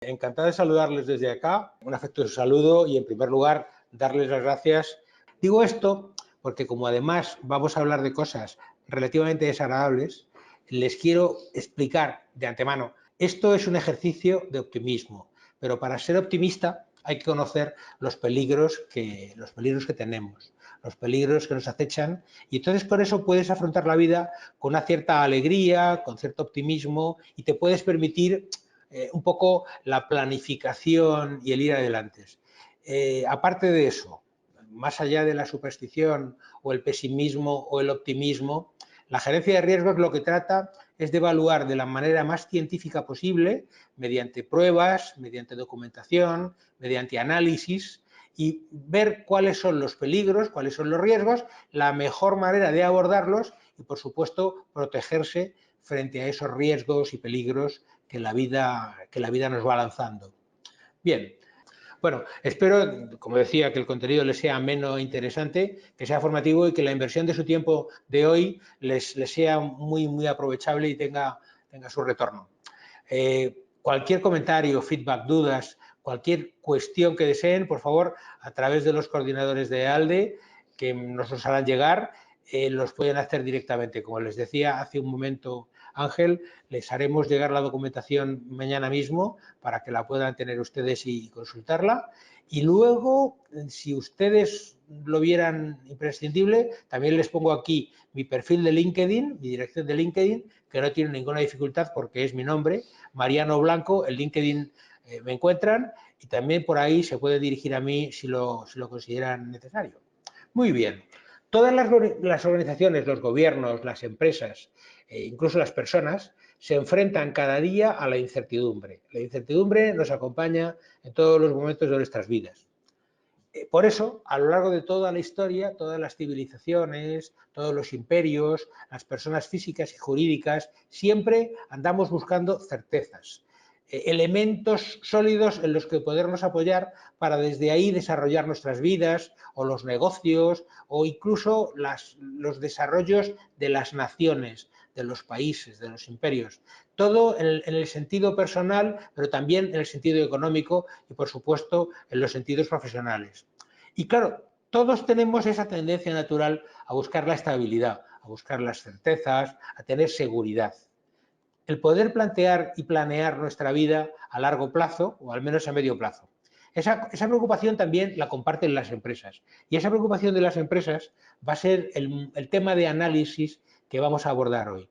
Encantado de saludarles desde acá, un afectuoso saludo y en primer lugar darles las gracias. Digo esto porque como además vamos a hablar de cosas relativamente desagradables, les quiero explicar de antemano, esto es un ejercicio de optimismo, pero para ser optimista hay que conocer los peligros que tenemos, los peligros que nos acechan y entonces con eso puedes afrontar la vida con una cierta alegría, con cierto optimismo y te puedes permitir un poco la planificación y el ir adelante. Aparte de eso, más allá de la superstición o el pesimismo o el optimismo, la gerencia de riesgos lo que trata es de evaluar de la manera más científica posible, mediante pruebas, mediante documentación, mediante análisis, y ver cuáles son los peligros, cuáles son los riesgos, la mejor manera de abordarlos y, por supuesto, protegerse frente a esos riesgos y peligros que la vida nos va lanzando. Bien, bueno, espero, como decía, que el contenido les sea ameno e interesante, que sea formativo y que la inversión de su tiempo de hoy les sea muy aprovechable y tenga su retorno. Cualquier comentario, feedback, dudas, cualquier cuestión que deseen, por favor, a través de los coordinadores de ALDE, que nos los harán llegar, los pueden hacer directamente. Como les decía hace un momento Ángel, les haremos llegar la documentación mañana mismo para que la puedan tener ustedes y consultarla. Y luego, si ustedes lo vieran imprescindible, también les pongo aquí mi perfil de LinkedIn, mi dirección de LinkedIn, que no tiene ninguna dificultad porque es mi nombre, Mariano Blanco, en LinkedIn me encuentran y también por ahí se puede dirigir a mí si lo consideran necesario. Muy bien. Todas las organizaciones, los gobiernos, las empresas, incluso las personas, se enfrentan cada día a la incertidumbre. La incertidumbre nos acompaña en todos los momentos de nuestras vidas. Por eso, a lo largo de toda la historia, todas las civilizaciones, todos los imperios, las personas físicas y jurídicas, siempre andamos buscando certezas, elementos sólidos en los que podernos apoyar para desde ahí desarrollar nuestras vidas o los negocios o incluso los desarrollos de las naciones, de los países, de los imperios. Todo en el sentido personal, pero también en el sentido económico y, por supuesto, en los sentidos profesionales. Y claro, todos tenemos esa tendencia natural a buscar la estabilidad, a buscar las certezas, a tener seguridad. El poder plantear y planear nuestra vida a largo plazo, o al menos a medio plazo. Esa preocupación también la comparten las empresas. Y esa preocupación de las empresas va a ser el tema de análisis que vamos a abordar hoy.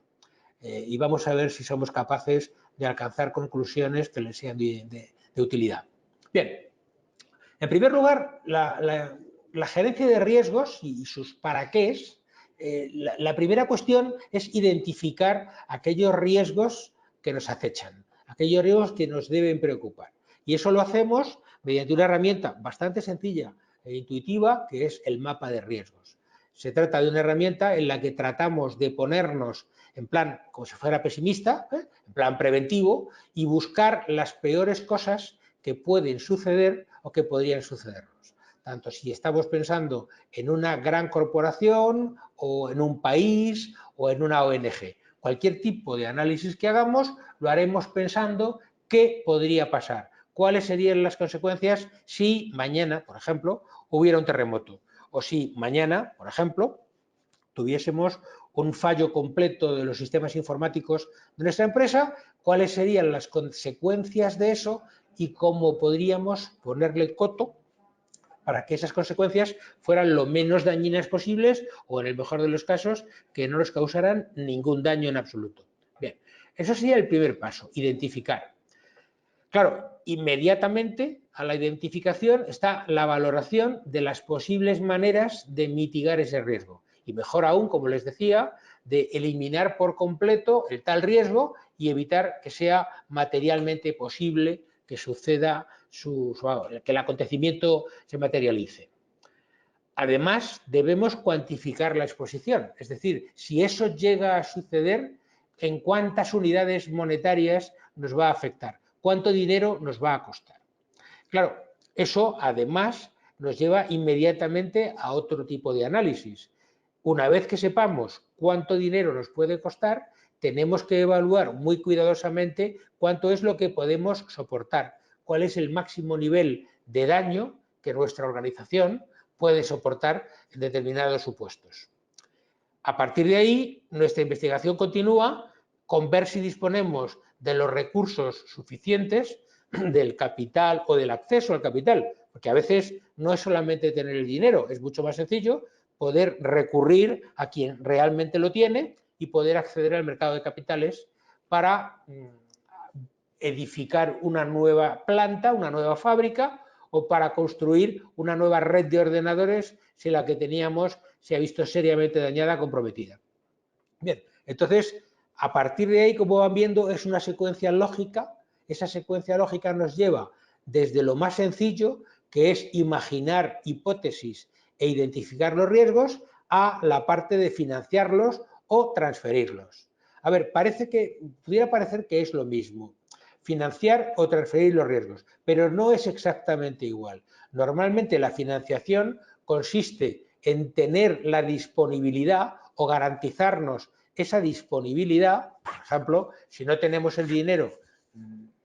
Y vamos a ver si somos capaces de alcanzar conclusiones que les sean de utilidad. Bien, en primer lugar, la gerencia de riesgos y sus para qué, la primera cuestión es identificar aquellos riesgos que nos acechan, aquellos riesgos que nos deben preocupar. Y eso lo hacemos mediante una herramienta bastante sencilla e intuitiva, que es el mapa de riesgos. Se trata de una herramienta en la que tratamos de ponernos en plan, como si fuera pesimista, en plan preventivo, y buscar las peores cosas que pueden suceder o que podrían sucedernos. Tanto si estamos pensando en una gran corporación o en un país o en una ONG. Cualquier tipo de análisis que hagamos lo haremos pensando qué podría pasar, cuáles serían las consecuencias si mañana, por ejemplo, hubiera un terremoto o si mañana, por ejemplo, tuviésemos un fallo completo de los sistemas informáticos de nuestra empresa, cuáles serían las consecuencias de eso y cómo podríamos ponerle coto para que esas consecuencias fueran lo menos dañinas posibles o, en el mejor de los casos, que no nos causaran ningún daño en absoluto. Bien, eso sería el primer paso, identificar. Claro, inmediatamente a la identificación está la valoración de las posibles maneras de mitigar ese riesgo. Y mejor aún, como les decía, de eliminar por completo el tal riesgo y evitar que sea materialmente posible que suceda, que el acontecimiento se materialice. Además, debemos cuantificar la exposición, es decir, si eso llega a suceder, en cuántas unidades monetarias nos va a afectar, cuánto dinero nos va a costar. Claro, eso además nos lleva inmediatamente a otro tipo de análisis. Una vez que sepamos cuánto dinero nos puede costar, tenemos que evaluar muy cuidadosamente cuánto es lo que podemos soportar, cuál es el máximo nivel de daño que nuestra organización puede soportar en determinados supuestos. A partir de ahí, nuestra investigación continúa con ver si disponemos de los recursos suficientes, del capital o del acceso al capital, porque a veces no es solamente tener el dinero, es mucho más sencillo poder recurrir a quien realmente lo tiene y poder acceder al mercado de capitales para edificar una nueva planta, una nueva fábrica o para construir una nueva red de ordenadores si la que teníamos se ha visto seriamente dañada, comprometida. Bien, entonces, a partir de ahí, como van viendo, es una secuencia lógica. Esa secuencia lógica nos lleva desde lo más sencillo, que es imaginar hipótesis e identificar los riesgos, a la parte de financiarlos o transferirlos. A ver, pudiera parecer que es lo mismo, financiar o transferir los riesgos, pero no es exactamente igual. Normalmente la financiación consiste en tener la disponibilidad o garantizarnos esa disponibilidad. Por ejemplo, si no tenemos el dinero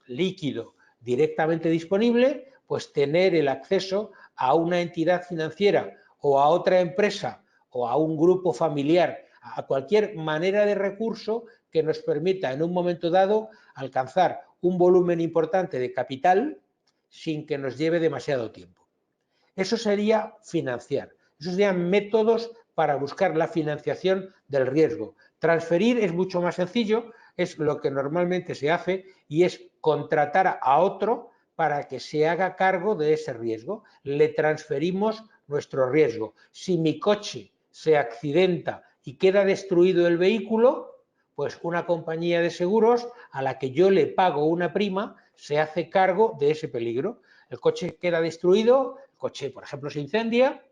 líquido directamente disponible, pues tener el acceso a una entidad financiera o a otra empresa o a un grupo familiar, a cualquier manera de recurso que nos permita en un momento dado alcanzar un volumen importante de capital sin que nos lleve demasiado tiempo. Eso sería financiar. Esos serían métodos para buscar la financiación del riesgo. Transferir es mucho más sencillo, es lo que normalmente se hace y es contratar a otro para que se haga cargo de ese riesgo. Le transferimos nuestro riesgo. Si mi coche se accidenta y queda destruido el vehículo, pues una compañía de seguros a la que yo le pago una prima se hace cargo de ese peligro. El coche queda destruido, el coche, por ejemplo, se incendia,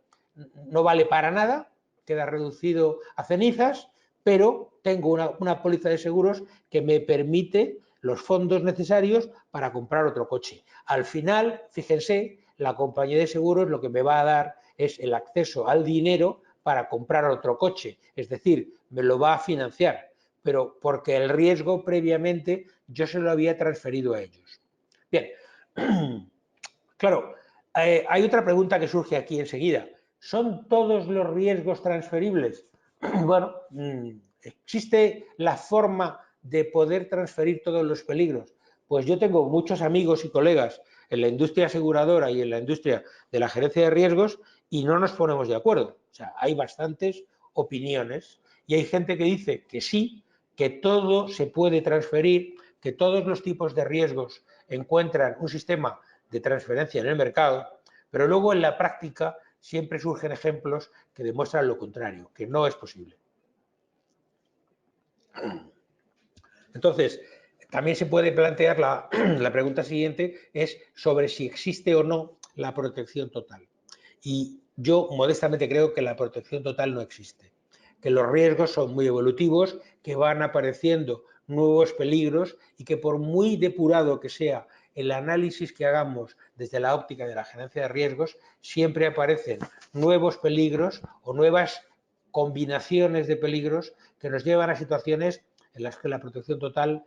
no vale para nada, queda reducido a cenizas, pero tengo una póliza de seguros que me permite los fondos necesarios para comprar otro coche. Al final, fíjense, la compañía de seguros lo que me va a dar es el acceso al dinero para comprar otro coche, es decir, me lo va a financiar, pero porque el riesgo previamente yo se lo había transferido a ellos. Bien, claro, hay otra pregunta que surge aquí enseguida. ¿Son todos los riesgos transferibles? Bueno, ¿existe la forma de poder transferir todos los peligros? Pues yo tengo muchos amigos y colegas en la industria aseguradora y en la industria de la gerencia de riesgos y no nos ponemos de acuerdo. O sea, hay bastantes opiniones y hay gente que dice que sí, que todo se puede transferir, que todos los tipos de riesgos encuentran un sistema de transferencia en el mercado, pero luego en la práctica siempre surgen ejemplos que demuestran lo contrario, que no es posible. Entonces, también se puede plantear la pregunta siguiente, es sobre si existe o no la protección total. Y yo modestamente creo que la protección total no existe, que los riesgos son muy evolutivos, que van apareciendo nuevos peligros y que por muy depurado que sea el análisis que hagamos desde la óptica de la gerencia de riesgos, siempre aparecen nuevos peligros o nuevas combinaciones de peligros que nos llevan a situaciones en las que la protección total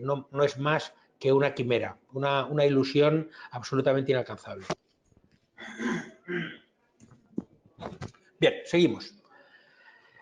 no es más que una quimera, una ilusión absolutamente inalcanzable. Bien, seguimos.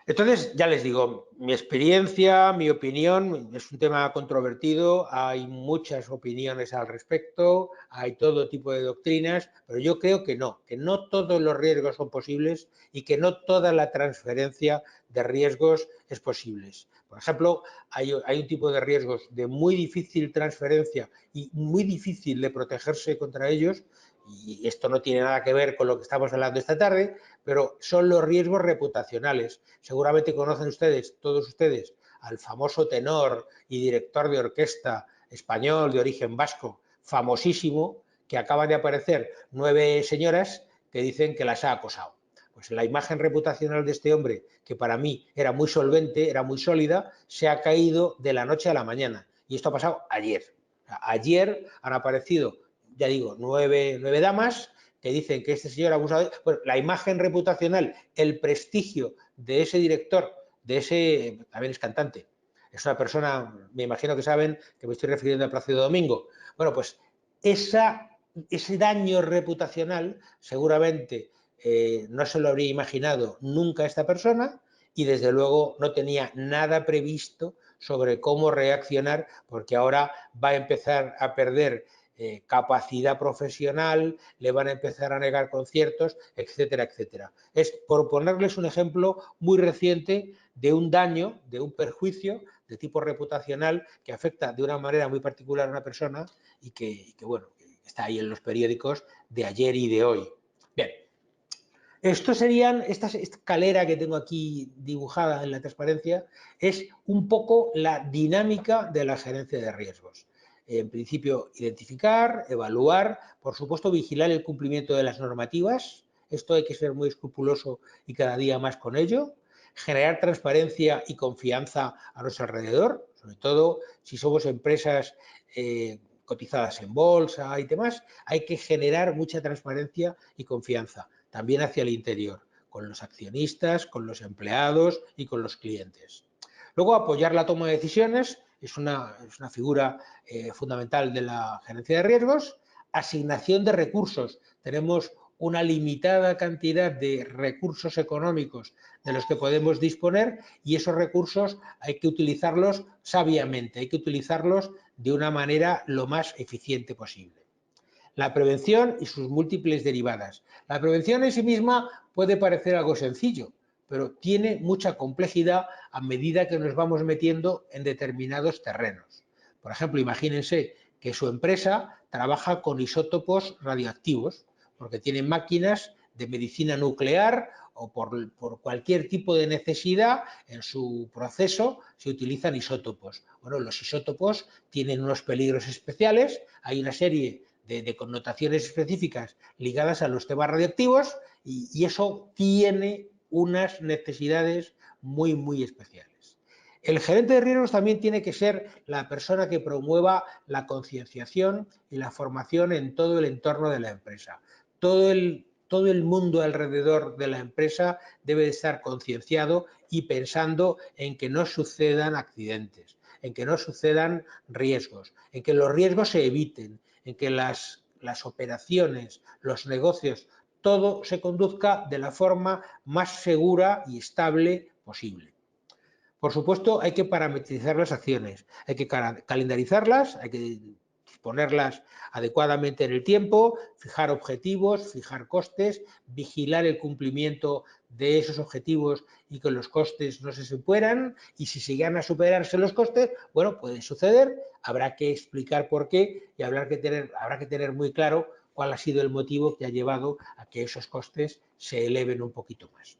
Entonces, ya les digo, mi experiencia, mi opinión, es un tema controvertido, hay muchas opiniones al respecto, hay todo tipo de doctrinas, pero yo creo que no todos los riesgos son posibles y que no toda la transferencia de riesgos es posible. Por ejemplo, hay un tipo de riesgos de muy difícil transferencia y muy difícil de protegerse contra ellos, y esto no tiene nada que ver con lo que estamos hablando esta tarde, pero son los riesgos reputacionales. Seguramente conocen ustedes, todos ustedes, al famoso tenor y director de orquesta español de origen vasco, famosísimo, que acaban de aparecer 9 señoras que dicen que las ha acosado. Pues la imagen reputacional de este hombre, que para mí era muy solvente, era muy sólida, se ha caído de la noche a la mañana. Y esto ha pasado ayer. Ayer han aparecido, ya digo, 9 damas que dicen que este señor abusador, bueno, la imagen reputacional, el prestigio de ese director, de ese, también es cantante, es una persona, me imagino que saben que me estoy refiriendo a Plácido Domingo. Bueno, pues ese daño reputacional seguramente no se lo habría imaginado nunca esta persona y desde luego no tenía nada previsto sobre cómo reaccionar, porque ahora va a empezar a perder capacidad profesional, le van a empezar a negar conciertos, etcétera, etcétera. Es por ponerles un ejemplo muy reciente de un daño, de un perjuicio de tipo reputacional que afecta de una manera muy particular a una persona y que bueno, está ahí en los periódicos de ayer y de hoy. Bien, esto serían, esta escalera que tengo aquí dibujada en la transparencia, es un poco la dinámica de la gerencia de riesgos. En principio, identificar, evaluar, por supuesto, vigilar el cumplimiento de las normativas. Esto hay que ser muy escrupuloso y cada día más con ello. Generar transparencia y confianza a nuestro alrededor, sobre todo si somos empresas cotizadas en bolsa y demás, hay que generar mucha transparencia y confianza, también hacia el interior, con los accionistas, con los empleados y con los clientes. Luego, apoyar la toma de decisiones es una figura fundamental de la gerencia de riesgos. Asignación de recursos. Tenemos una limitada cantidad de recursos económicos de los que podemos disponer y esos recursos hay que utilizarlos sabiamente, hay que utilizarlos de una manera lo más eficiente posible. La prevención y sus múltiples derivadas. La prevención en sí misma puede parecer algo sencillo, pero tiene mucha complejidad a medida que nos vamos metiendo en determinados terrenos. Por ejemplo, imagínense que su empresa trabaja con isótopos radioactivos, porque tienen máquinas de medicina nuclear o por cualquier tipo de necesidad en su proceso se utilizan isótopos. Bueno, los isótopos tienen unos peligros especiales, hay una serie de connotaciones específicas ligadas a los temas radioactivos y eso tiene unas necesidades muy, muy especiales. El gerente de riesgos también tiene que ser la persona que promueva la concienciación y la formación en todo el entorno de la empresa. Todo el mundo alrededor de la empresa debe estar concienciado y pensando en que no sucedan accidentes, en que no sucedan riesgos, en que los riesgos se eviten, en que las operaciones, los negocios, todo se conduzca de la forma más segura y estable posible. Por supuesto, hay que parametrizar las acciones, hay que calendarizarlas, hay que disponerlas adecuadamente en el tiempo, fijar objetivos, fijar costes, vigilar el cumplimiento de esos objetivos y que los costes no se superan, y si llegan a superarse los costes, bueno, puede suceder, habrá que explicar por qué y habrá que tener muy claro cuál ha sido el motivo que ha llevado a que esos costes se eleven un poquito más.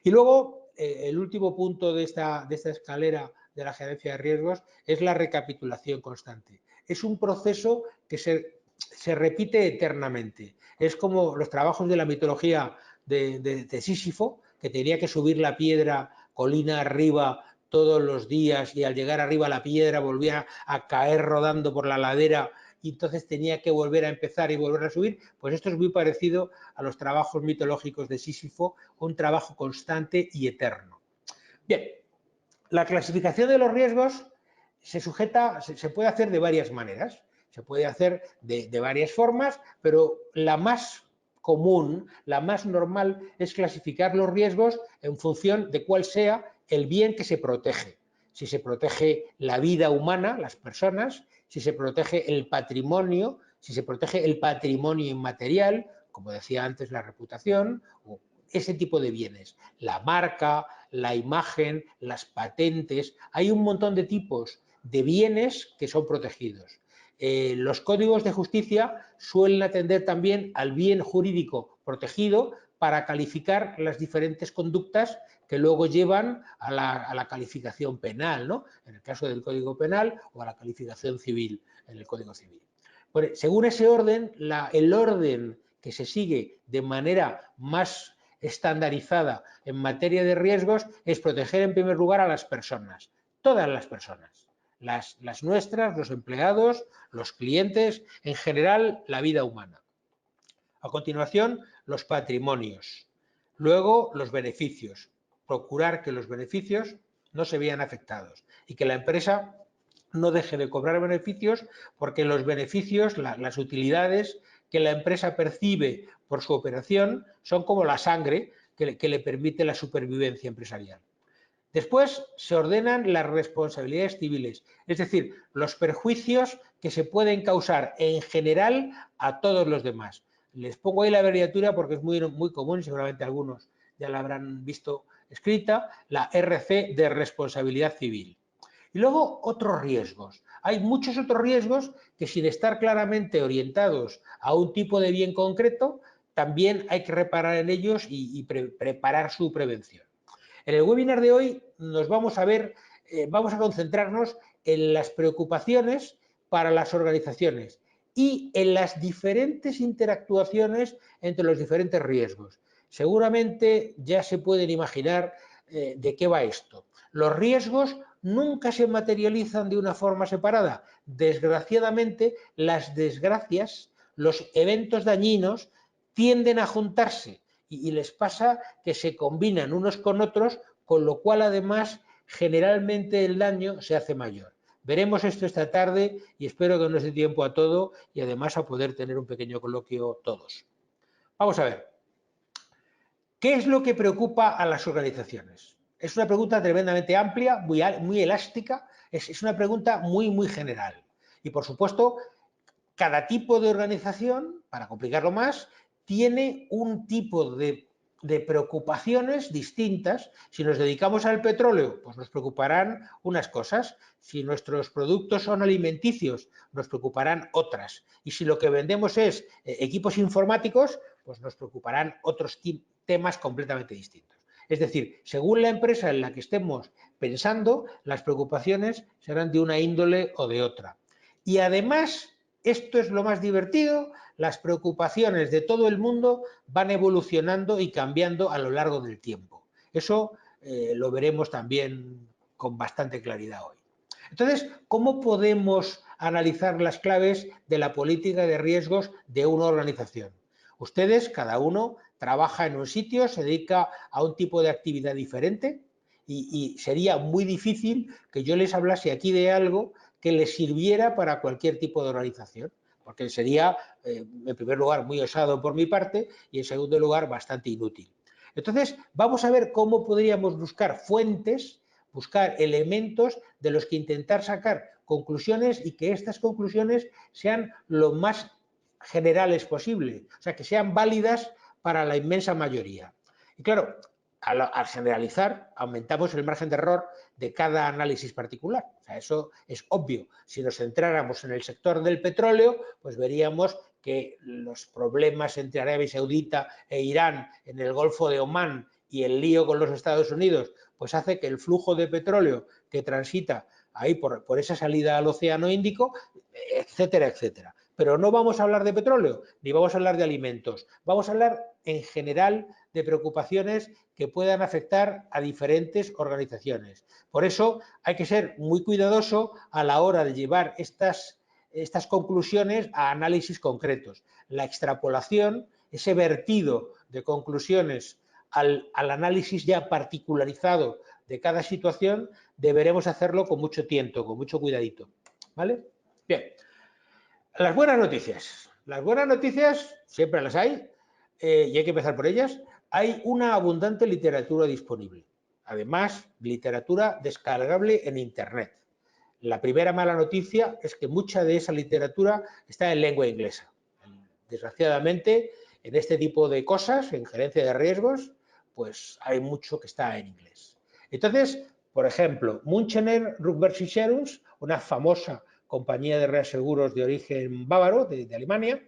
Y luego, el último punto de esta escalera de la gerencia de riesgos es la recapitulación constante. Es un proceso que se repite eternamente. Es como los trabajos de la mitología de Sísifo, que tenía que subir la piedra colina arriba todos los días y al llegar arriba la piedra volvía a caer rodando por la ladera y entonces tenía que volver a empezar y volver a subir. Pues esto es muy parecido a los trabajos mitológicos de Sísifo, un trabajo constante y eterno. Bien, la clasificación de los riesgos se puede hacer de varias maneras, se puede hacer de varias formas, pero la más común, la más normal es clasificar los riesgos en función de cuál sea el bien que se protege. Si se protege la vida humana, las personas, si se protege el patrimonio, si se protege el patrimonio inmaterial, como decía antes, la reputación, o ese tipo de bienes, la marca, la imagen, las patentes, hay un montón de tipos de bienes que son protegidos. Los códigos de justicia suelen atender también al bien jurídico protegido para calificar las diferentes conductas que luego llevan a la calificación penal, ¿no? En el caso del Código Penal, o a la calificación civil en el Código Civil. Bueno, según ese orden, el orden que se sigue de manera más estandarizada en materia de riesgos es proteger en primer lugar a las personas, todas las personas, las nuestras, los empleados, los clientes, en general la vida humana. A continuación, los patrimonios, luego los beneficios, procurar que los beneficios no se vean afectados y que la empresa no deje de cobrar beneficios, porque los beneficios, las utilidades que la empresa percibe por su operación son como la sangre que le permite la supervivencia empresarial. Después se ordenan las responsabilidades civiles, es decir, los perjuicios que se pueden causar en general a todos los demás. Les pongo ahí la abreviatura porque es muy, muy común y seguramente algunos ya la habrán visto escrita, la RC de responsabilidad civil. Y luego otros riesgos. Hay muchos otros riesgos que sin estar claramente orientados a un tipo de bien concreto, también hay que reparar en ellos y preparar su prevención. En el webinar de hoy nos vamos a concentrarnos en las preocupaciones para las organizaciones y en las diferentes interactuaciones entre los diferentes riesgos. Seguramente ya se pueden imaginar de qué va esto. Los riesgos nunca se materializan de una forma separada. Desgraciadamente, las desgracias, los eventos dañinos, tienden a juntarse y les pasa que se combinan unos con otros, con lo cual además generalmente el daño se hace mayor. Veremos esto esta tarde y espero que nos dé tiempo a todo y además a poder tener un pequeño coloquio todos. Vamos a ver. ¿Qué es lo que preocupa a las organizaciones? Es una pregunta tremendamente amplia, muy elástica, es una pregunta muy general. Y por supuesto, cada tipo de organización, para complicarlo más, tiene un tipo de preocupaciones distintas. Si nos dedicamos al petróleo, pues nos preocuparán unas cosas. Si nuestros productos son alimenticios, nos preocuparán otras. Y si lo que vendemos es equipos informáticos, pues nos preocuparán otros temas completamente distintos. Es decir, según la empresa en la que estemos pensando, las preocupaciones serán de una índole o de otra. Y además, esto es lo más divertido, las preocupaciones de todo el mundo van evolucionando y cambiando a lo largo del tiempo. Eso lo veremos también con bastante claridad hoy. Entonces, ¿cómo podemos analizar las claves de la política de riesgos de una organización? Ustedes, cada uno, trabaja en un sitio, se dedica a un tipo de actividad diferente y sería muy difícil que yo les hablase aquí de algo que les sirviera para cualquier tipo de organización, porque sería, en primer lugar, muy osado por mi parte y, en segundo lugar, bastante inútil. Entonces, vamos a ver cómo podríamos buscar fuentes, buscar elementos de los que intentar sacar conclusiones y que estas conclusiones sean lo más generales posible, o sea, que sean válidas para la inmensa mayoría. Y claro, al generalizar, aumentamos el margen de error de cada análisis particular. O sea, eso es obvio. Si nos centráramos en el sector del petróleo, pues veríamos que los problemas entre Arabia Saudita e Irán en el Golfo de Omán y el lío con los Estados Unidos, pues hace que el flujo de petróleo que transita ahí por esa salida al Océano Índico, etcétera, etcétera. Pero no vamos a hablar de petróleo, ni vamos a hablar de alimentos. Vamos a hablar en general de preocupaciones que puedan afectar a diferentes organizaciones. Por eso hay que ser muy cuidadoso a la hora de llevar estas conclusiones a análisis concretos. La extrapolación, ese vertido de conclusiones al análisis ya particularizado de cada situación, deberemos hacerlo con mucho tiento, con mucho cuidadito. ¿Vale? Bien. Las buenas noticias. Las buenas noticias siempre las hay y hay que empezar por ellas. Hay una abundante literatura disponible. Además, literatura descargable en Internet. La primera mala noticia es que mucha de esa literatura está en lengua inglesa. Desgraciadamente, en este tipo de cosas, en gerencia de riesgos, pues hay mucho que está en inglés. Entonces, por ejemplo, Münchener Rückversicherungs, una famosa compañía de reaseguros de origen bávaro, de Alemania,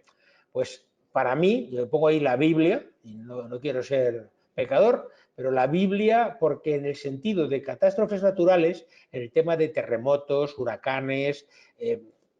pues para mí, yo pongo ahí la Biblia, y no quiero ser pecador, pero la Biblia, porque en el sentido de catástrofes naturales, en el tema de terremotos, huracanes,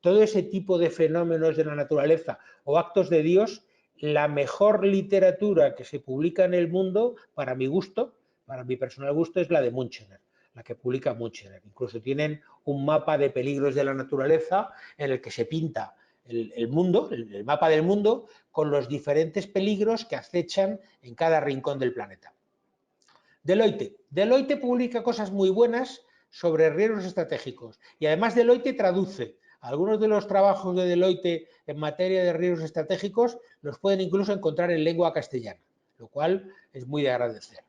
todo ese tipo de fenómenos de la naturaleza o actos de Dios, la mejor literatura que se publica en el mundo, para mi gusto, para mi personal gusto, es la de Münchener, la que publica Münchener. Incluso tienen un mapa de peligros de la naturaleza en el que se pinta el mundo, el mapa del mundo, con los diferentes peligros que acechan en cada rincón del planeta. Deloitte publica cosas muy buenas sobre riesgos estratégicos. Y además Deloitte traduce. Algunos de los trabajos de Deloitte en materia de riesgos estratégicos los pueden incluso encontrar en lengua castellana, lo cual es muy de agradecer.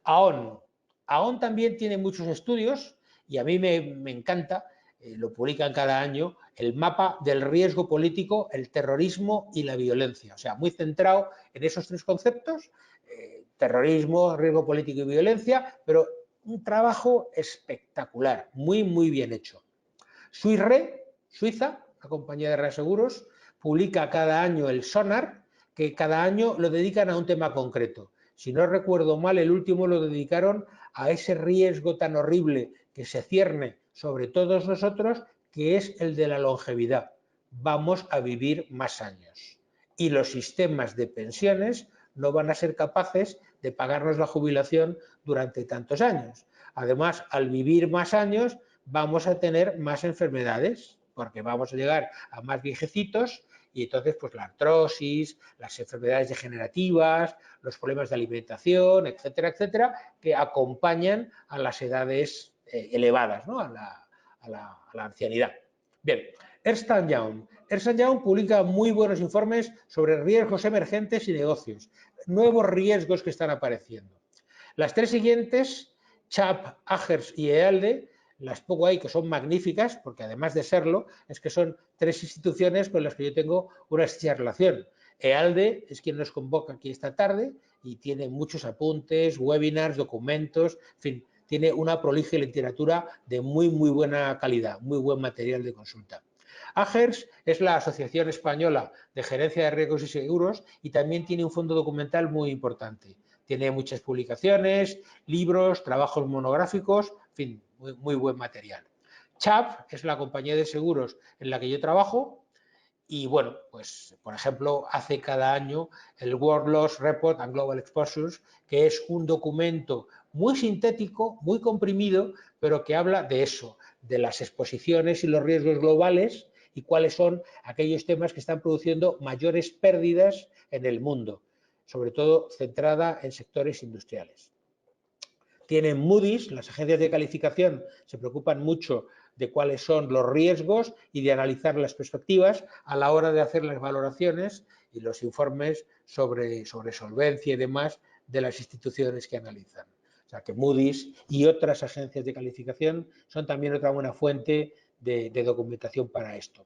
Aon. Aon también tiene muchos estudios y a mí me encanta, lo publican cada año, el mapa del riesgo político, el terrorismo y la violencia. O sea, muy centrado en esos tres conceptos, terrorismo, riesgo político y violencia, pero un trabajo espectacular, muy, muy bien hecho. Swiss Re, Suiza, la compañía de reaseguros, publica cada año el Sonar, que cada año lo dedican a un tema concreto. Si no recuerdo mal, el último lo dedicaron a ese riesgo tan horrible que se cierne sobre todos nosotros, que es el de la longevidad. Vamos a vivir más años. Y los sistemas de pensiones no van a ser capaces de pagarnos la jubilación durante tantos años. Además, al vivir más años, vamos a tener más enfermedades, porque vamos a llegar a más viejecitos y entonces pues la artrosis, las enfermedades degenerativas, los problemas de alimentación, etcétera, etcétera, que acompañan a las edades elevadas, ¿no? a la ancianidad. Bien, Ernst & Young. Ernst & Young publica muy buenos informes sobre riesgos emergentes y negocios, nuevos riesgos que están apareciendo. Las tres siguientes, Chubb, Agers y EALDE, las pongo ahí que son magníficas, porque además de serlo, es que son tres instituciones con las que yo tengo una estrecha relación. EALDE es quien nos convoca aquí esta tarde y tiene muchos apuntes, webinars, documentos, en fin, tiene una prolija literatura de muy, muy buena calidad, muy buen material de consulta. Agers es la Asociación Española de Gerencia de Riesgos y Seguros y también tiene un fondo documental muy importante. Tiene muchas publicaciones, libros, trabajos monográficos, en fin, muy, muy buen material. Chubb es la compañía de seguros en la que yo trabajo y, bueno, pues, por ejemplo, hace cada año el World Loss Report and Global Exposures, que es un documento muy sintético, muy comprimido, pero que habla de eso, de las exposiciones y los riesgos globales y cuáles son aquellos temas que están produciendo mayores pérdidas en el mundo, sobre todo centrada en sectores industriales. Tienen Moody's, las agencias de calificación se preocupan mucho de cuáles son los riesgos y de analizar las perspectivas a la hora de hacer las valoraciones y los informes sobre solvencia y demás de las instituciones que analizan. O sea que Moody's y otras agencias de calificación son también otra buena fuente de documentación para esto.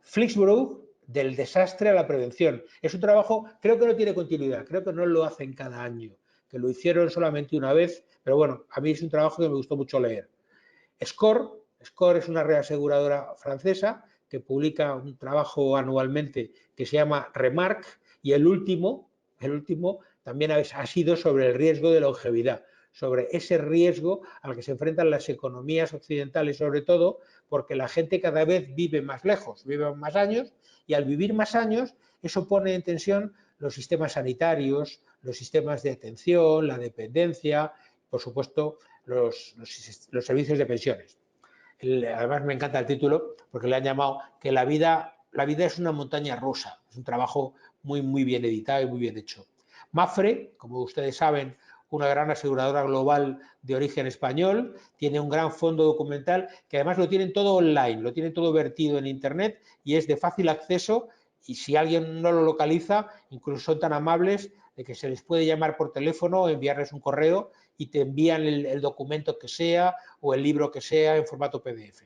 Flixborough, del desastre a la prevención. Es un trabajo, creo que no tiene continuidad, creo que no lo hacen cada año, que lo hicieron solamente una vez, pero bueno, a mí es un trabajo que me gustó mucho leer. SCOR es una reaseguradora francesa que publica un trabajo anualmente que se llama Remark y el último también ha sido sobre el riesgo de longevidad, sobre ese riesgo al que se enfrentan las economías occidentales sobre todo, porque la gente cada vez vive más lejos, vive más años y al vivir más años eso pone en tensión los sistemas sanitarios, los sistemas de atención, la dependencia, por supuesto los servicios de pensiones. Además me encanta el título porque le han llamado que la vida es una montaña rusa, es un trabajo muy, muy bien editado y muy bien hecho. Mapfre, como ustedes saben, una gran aseguradora global de origen español, tiene un gran fondo documental que además lo tienen todo online, lo tienen todo vertido en internet y es de fácil acceso y si alguien no lo localiza, incluso son tan amables de que se les puede llamar por teléfono o enviarles un correo y te envían el documento que sea o el libro que sea en formato PDF.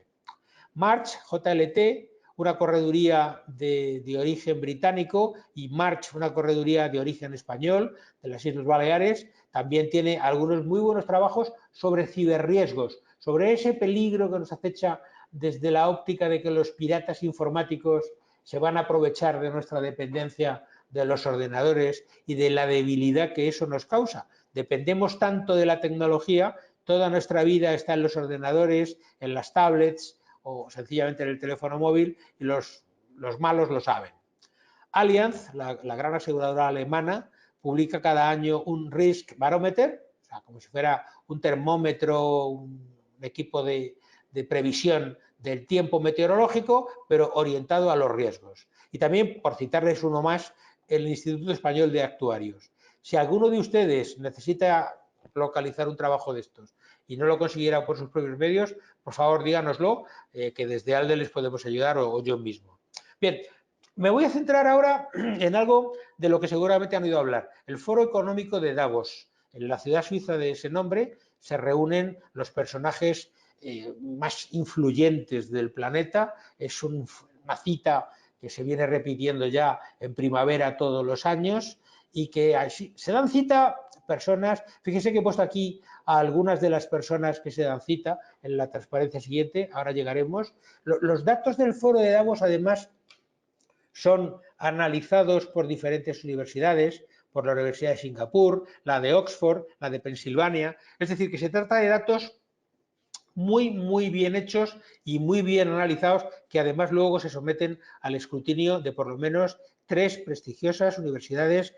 March, JLT, una correduría de origen británico y March, una correduría de origen español de las Islas Baleares, también tiene algunos muy buenos trabajos sobre ciberriesgos, sobre ese peligro que nos acecha desde la óptica de que los piratas informáticos se van a aprovechar de nuestra dependencia de los ordenadores y de la debilidad que eso nos causa. Dependemos tanto de la tecnología, toda nuestra vida está en los ordenadores, en las tablets o sencillamente en el teléfono móvil y los malos lo saben. Allianz, la gran aseguradora alemana, publica cada año un Risk Barometer, o sea, como si fuera un termómetro, un equipo de previsión del tiempo meteorológico, pero orientado a los riesgos. Y también, por citarles uno más, el Instituto Español de Actuarios. Si alguno de ustedes necesita localizar un trabajo de estos y no lo consiguiera por sus propios medios, por favor díganoslo, que desde ALDE les podemos ayudar o yo mismo. Bien, me voy a centrar ahora en algo de lo que seguramente han oído hablar, el Foro Económico de Davos. En la ciudad suiza de ese nombre se reúnen los personajes más influyentes del planeta. Es una cita que se viene repitiendo ya en primavera todos los años y que se dan cita personas, fíjense que he puesto aquí a algunas de las personas que se dan cita en la transparencia siguiente, ahora llegaremos. Los datos del Foro de Davos, además, son analizados por diferentes universidades, por la Universidad de Singapur, la de Oxford, la de Pensilvania, es decir, que se trata de datos muy bien hechos y muy bien analizados, que además luego se someten al escrutinio de por lo menos 3 prestigiosas universidades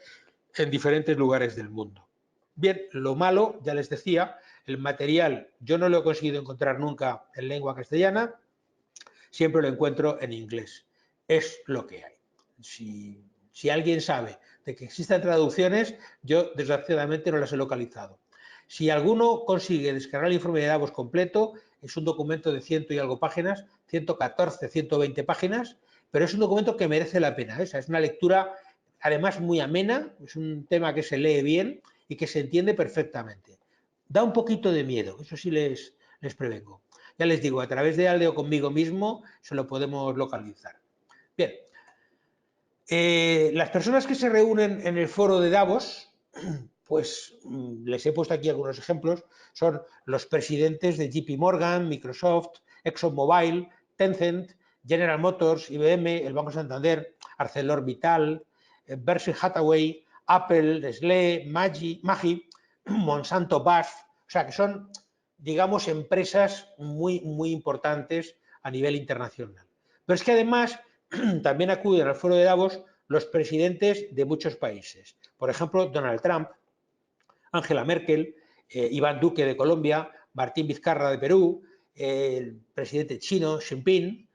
en diferentes lugares del mundo. Bien, lo malo, ya les decía, el material yo no lo he conseguido encontrar nunca en lengua castellana, siempre lo encuentro en inglés. Es lo que hay. Si alguien sabe de que existen traducciones, yo desgraciadamente no las he localizado. Si alguno consigue descargar el informe de Davos completo, es un documento de 100 y algo páginas, 114, 120 páginas, pero es un documento que merece la pena. Es una lectura, además, muy amena, es un tema que se lee bien y que se entiende perfectamente. Da un poquito de miedo, eso sí les prevengo. Ya les digo, a través de ALDE o conmigo mismo se lo podemos localizar. Bien, las personas que se reúnen en el foro de Davos, pues les he puesto aquí algunos ejemplos, son los presidentes de JP Morgan, Microsoft, ExxonMobil, Tencent, General Motors, IBM, el Banco Santander, ArcelorMittal, Berkshire Hathaway, Apple, Nestlé, Maggi, Monsanto, BASF, o sea que son, digamos, empresas muy importantes a nivel internacional. Pero es que además también acuden al foro de Davos los presidentes de muchos países. Por ejemplo, Donald Trump, Angela Merkel, Iván Duque de Colombia, Martín Vizcarra de Perú, el presidente chino, Xi Jinping,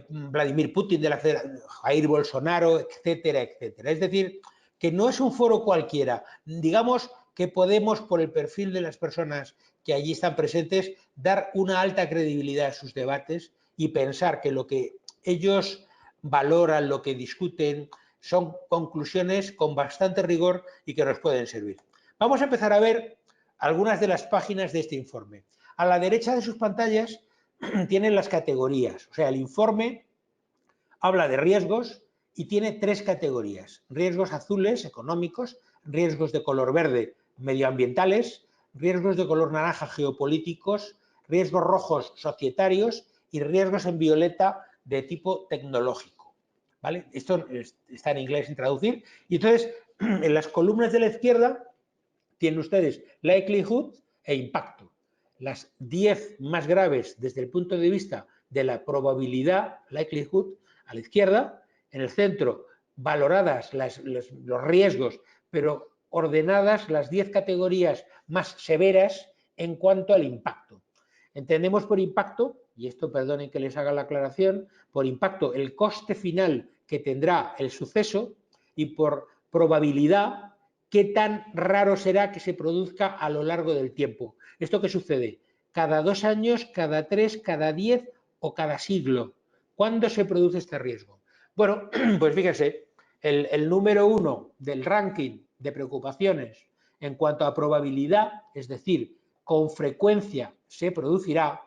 Vladimir Putin de la Federación, Jair Bolsonaro, etcétera, etcétera. Es decir, que no es un foro cualquiera. Digamos que podemos, por el perfil de las personas que allí están presentes, dar una alta credibilidad a sus debates y pensar que lo que ellos valoran, lo que discuten, son conclusiones con bastante rigor y que nos pueden servir. Vamos a empezar a ver algunas de las páginas de este informe. A la derecha de sus pantallas tienen las categorías, o sea, el informe habla de riesgos y tiene 3 categorías: riesgos azules, económicos; riesgos de color verde, medioambientales; riesgos de color naranja, geopolíticos; riesgos rojos, societarios; y riesgos en violeta, de tipo tecnológico. ¿Vale? Esto está en inglés sin traducir. Y entonces, en las columnas de la izquierda tienen ustedes likelihood e impacto. Las 10 más graves desde el punto de vista de la probabilidad, likelihood, a la izquierda; en el centro, valoradas los riesgos, pero ordenadas las 10 categorías más severas en cuanto al impacto. Entendemos por impacto, y esto perdonen que les haga la aclaración, por impacto el coste final que tendrá el suceso, y por probabilidad qué tan raro será que se produzca a lo largo del tiempo. ¿Esto qué sucede? ¿Cada 2 años, cada 3, cada 10 o cada siglo? ¿Cuándo se produce este riesgo? Bueno, pues fíjense, el número 1 del ranking de preocupaciones en cuanto a probabilidad, es decir, con frecuencia se producirá,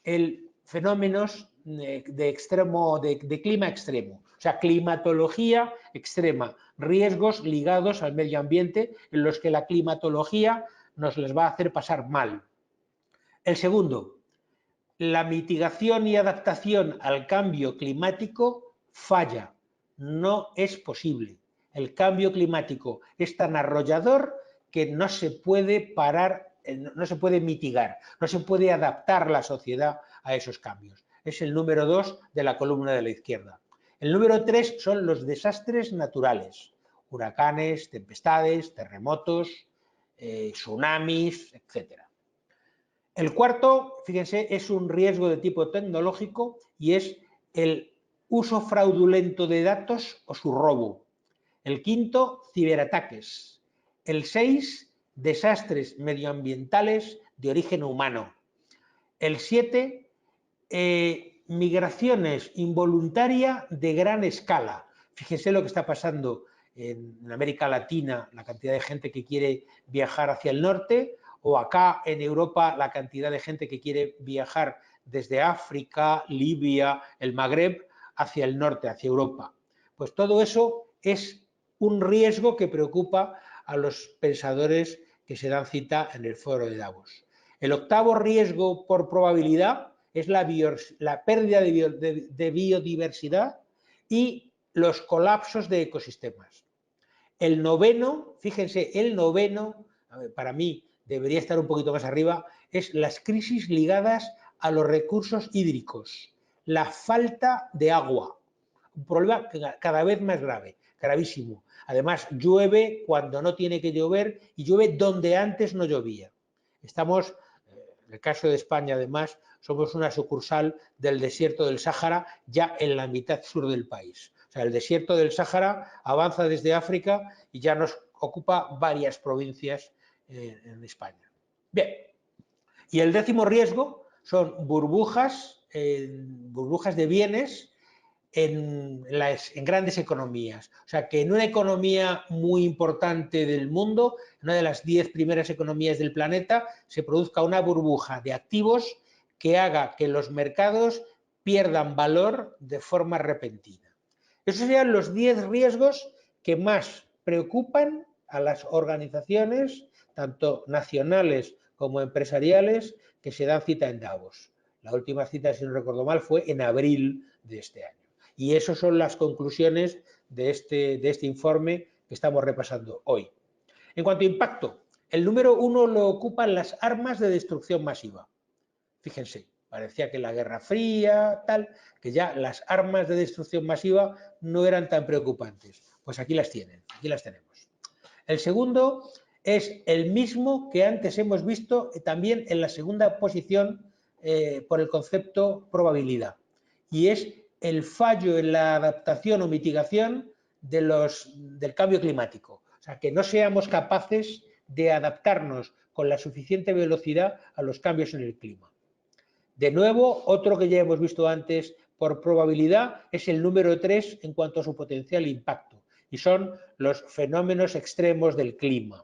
el fenómenos de clima extremo, o sea, climatología extrema, riesgos ligados al medio ambiente en los que la climatología nos les va a hacer pasar mal. El segundo, la mitigación y adaptación al cambio climático falla, no es posible. El cambio climático es tan arrollador que no se puede parar, no se puede mitigar, no se puede adaptar la sociedad a esos cambios. Es el número 2 de la columna de la izquierda. El número 3 son los desastres naturales: huracanes, tempestades, terremotos, tsunamis, etc. El cuarto, fíjense, es un riesgo de tipo tecnológico y es el uso fraudulento de datos o su robo. El quinto, ciberataques. El 6, desastres medioambientales de origen humano. El 7, migraciones involuntarias de gran escala. Fíjense lo que está pasando en América Latina, la cantidad de gente que quiere viajar hacia el norte, o acá en Europa la cantidad de gente que quiere viajar desde África, Libia, el Magreb, hacia el norte, hacia Europa. Pues todo eso es un riesgo que preocupa a los pensadores que se dan cita en el foro de Davos. El octavo riesgo por probabilidad es la pérdida de biodiversidad y los colapsos de ecosistemas. El noveno, fíjense, el noveno, para mí debería estar un poquito más arriba, es las crisis ligadas a los recursos hídricos, la falta de agua, un problema cada vez más grave, gravísimo. Además, llueve cuando no tiene que llover y llueve donde antes no llovía. Estamos, en el caso de España, además, somos una sucursal del desierto del Sáhara, ya en la mitad sur del país. O sea, el desierto del Sáhara avanza desde África y ya nos ocupa varias provincias en España. Bien, y el décimo riesgo son burbujas de bienes en grandes economías. O sea, que en una economía muy importante del mundo, una de las 10 primeras economías del planeta, se produzca una burbuja de activos que haga que los mercados pierdan valor de forma repentina. Esos serían los 10 riesgos que más preocupan a las organizaciones, tanto nacionales como empresariales, que se dan cita en Davos. La última cita, si no recuerdo mal, fue en abril de este año. Y esas son las conclusiones de este informe que estamos repasando hoy. En cuanto a impacto, el número 1 lo ocupan las armas de destrucción masiva. Fíjense, parecía que la Guerra Fría, tal, que ya las armas de destrucción masiva no eran tan preocupantes. Pues aquí las tienen, aquí las tenemos. El segundo es el mismo que antes hemos visto también en la segunda posición por el concepto probabilidad, y es el fallo en la adaptación o mitigación del cambio climático. O sea, que no seamos capaces de adaptarnos con la suficiente velocidad a los cambios en el clima. De nuevo, otro que ya hemos visto antes por probabilidad es el número 3 en cuanto a su potencial impacto, y son los fenómenos extremos del clima.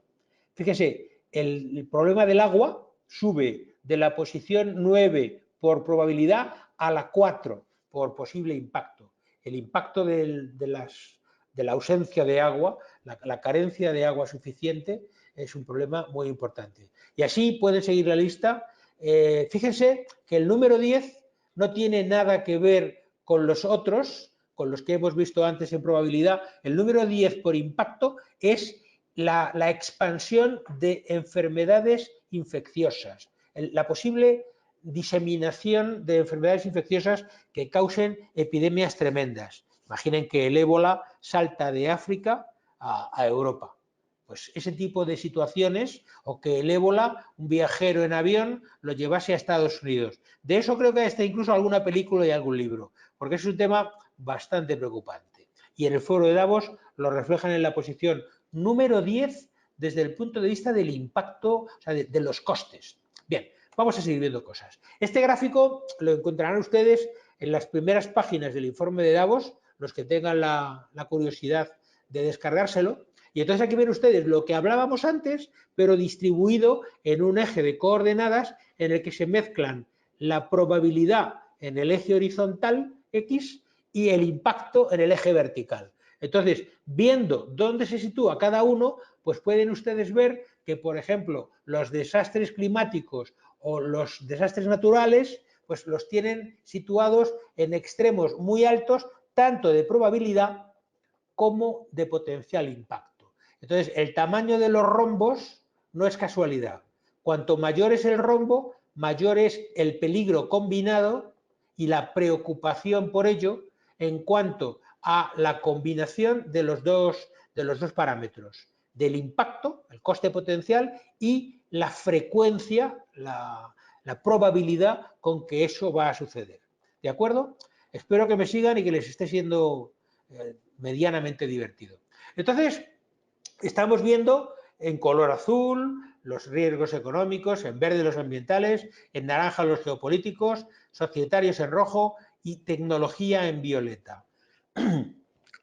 Fíjese, el problema del agua sube de la posición 9 por probabilidad a la 4 por posible impacto. El impacto de la ausencia de agua, la carencia de agua suficiente, es un problema muy importante. Y así pueden seguir la lista. Fíjense que el número 10 no tiene nada que ver con los otros, con los que hemos visto antes en probabilidad. El número 10 por impacto es la expansión de enfermedades infecciosas, la posible diseminación de enfermedades infecciosas que causen epidemias tremendas. Imaginen que el ébola salta de África a Europa. Pues ese tipo de situaciones, o que el ébola, un viajero en avión, lo llevase a Estados Unidos. De eso creo que está incluso alguna película y algún libro, porque es un tema bastante preocupante. Y en el foro de Davos lo reflejan en la posición número 10 desde el punto de vista del impacto, o sea, de los costes. Bien, vamos a seguir viendo cosas. Este gráfico lo encontrarán ustedes en las primeras páginas del informe de Davos, los que tengan la curiosidad de descargárselo. Y entonces aquí ven ustedes lo que hablábamos antes, pero distribuido en un eje de coordenadas en el que se mezclan la probabilidad en el eje horizontal X y el impacto en el eje vertical. Entonces, viendo dónde se sitúa cada uno, pues pueden ustedes ver que, por ejemplo, los desastres climáticos o los desastres naturales, pues los tienen situados en extremos muy altos, tanto de probabilidad como de potencial impacto. Entonces, el tamaño de los rombos no es casualidad. Cuanto mayor es el rombo, mayor es el peligro combinado y la preocupación por ello en cuanto a la combinación de los dos parámetros, del impacto, el coste potencial, y la frecuencia, la probabilidad con que eso va a suceder. ¿De acuerdo? Espero que me sigan y que les esté siendo medianamente divertido. Entonces, estamos viendo en color azul los riesgos económicos, en verde los ambientales, en naranja los geopolíticos, societarios en rojo y tecnología en violeta.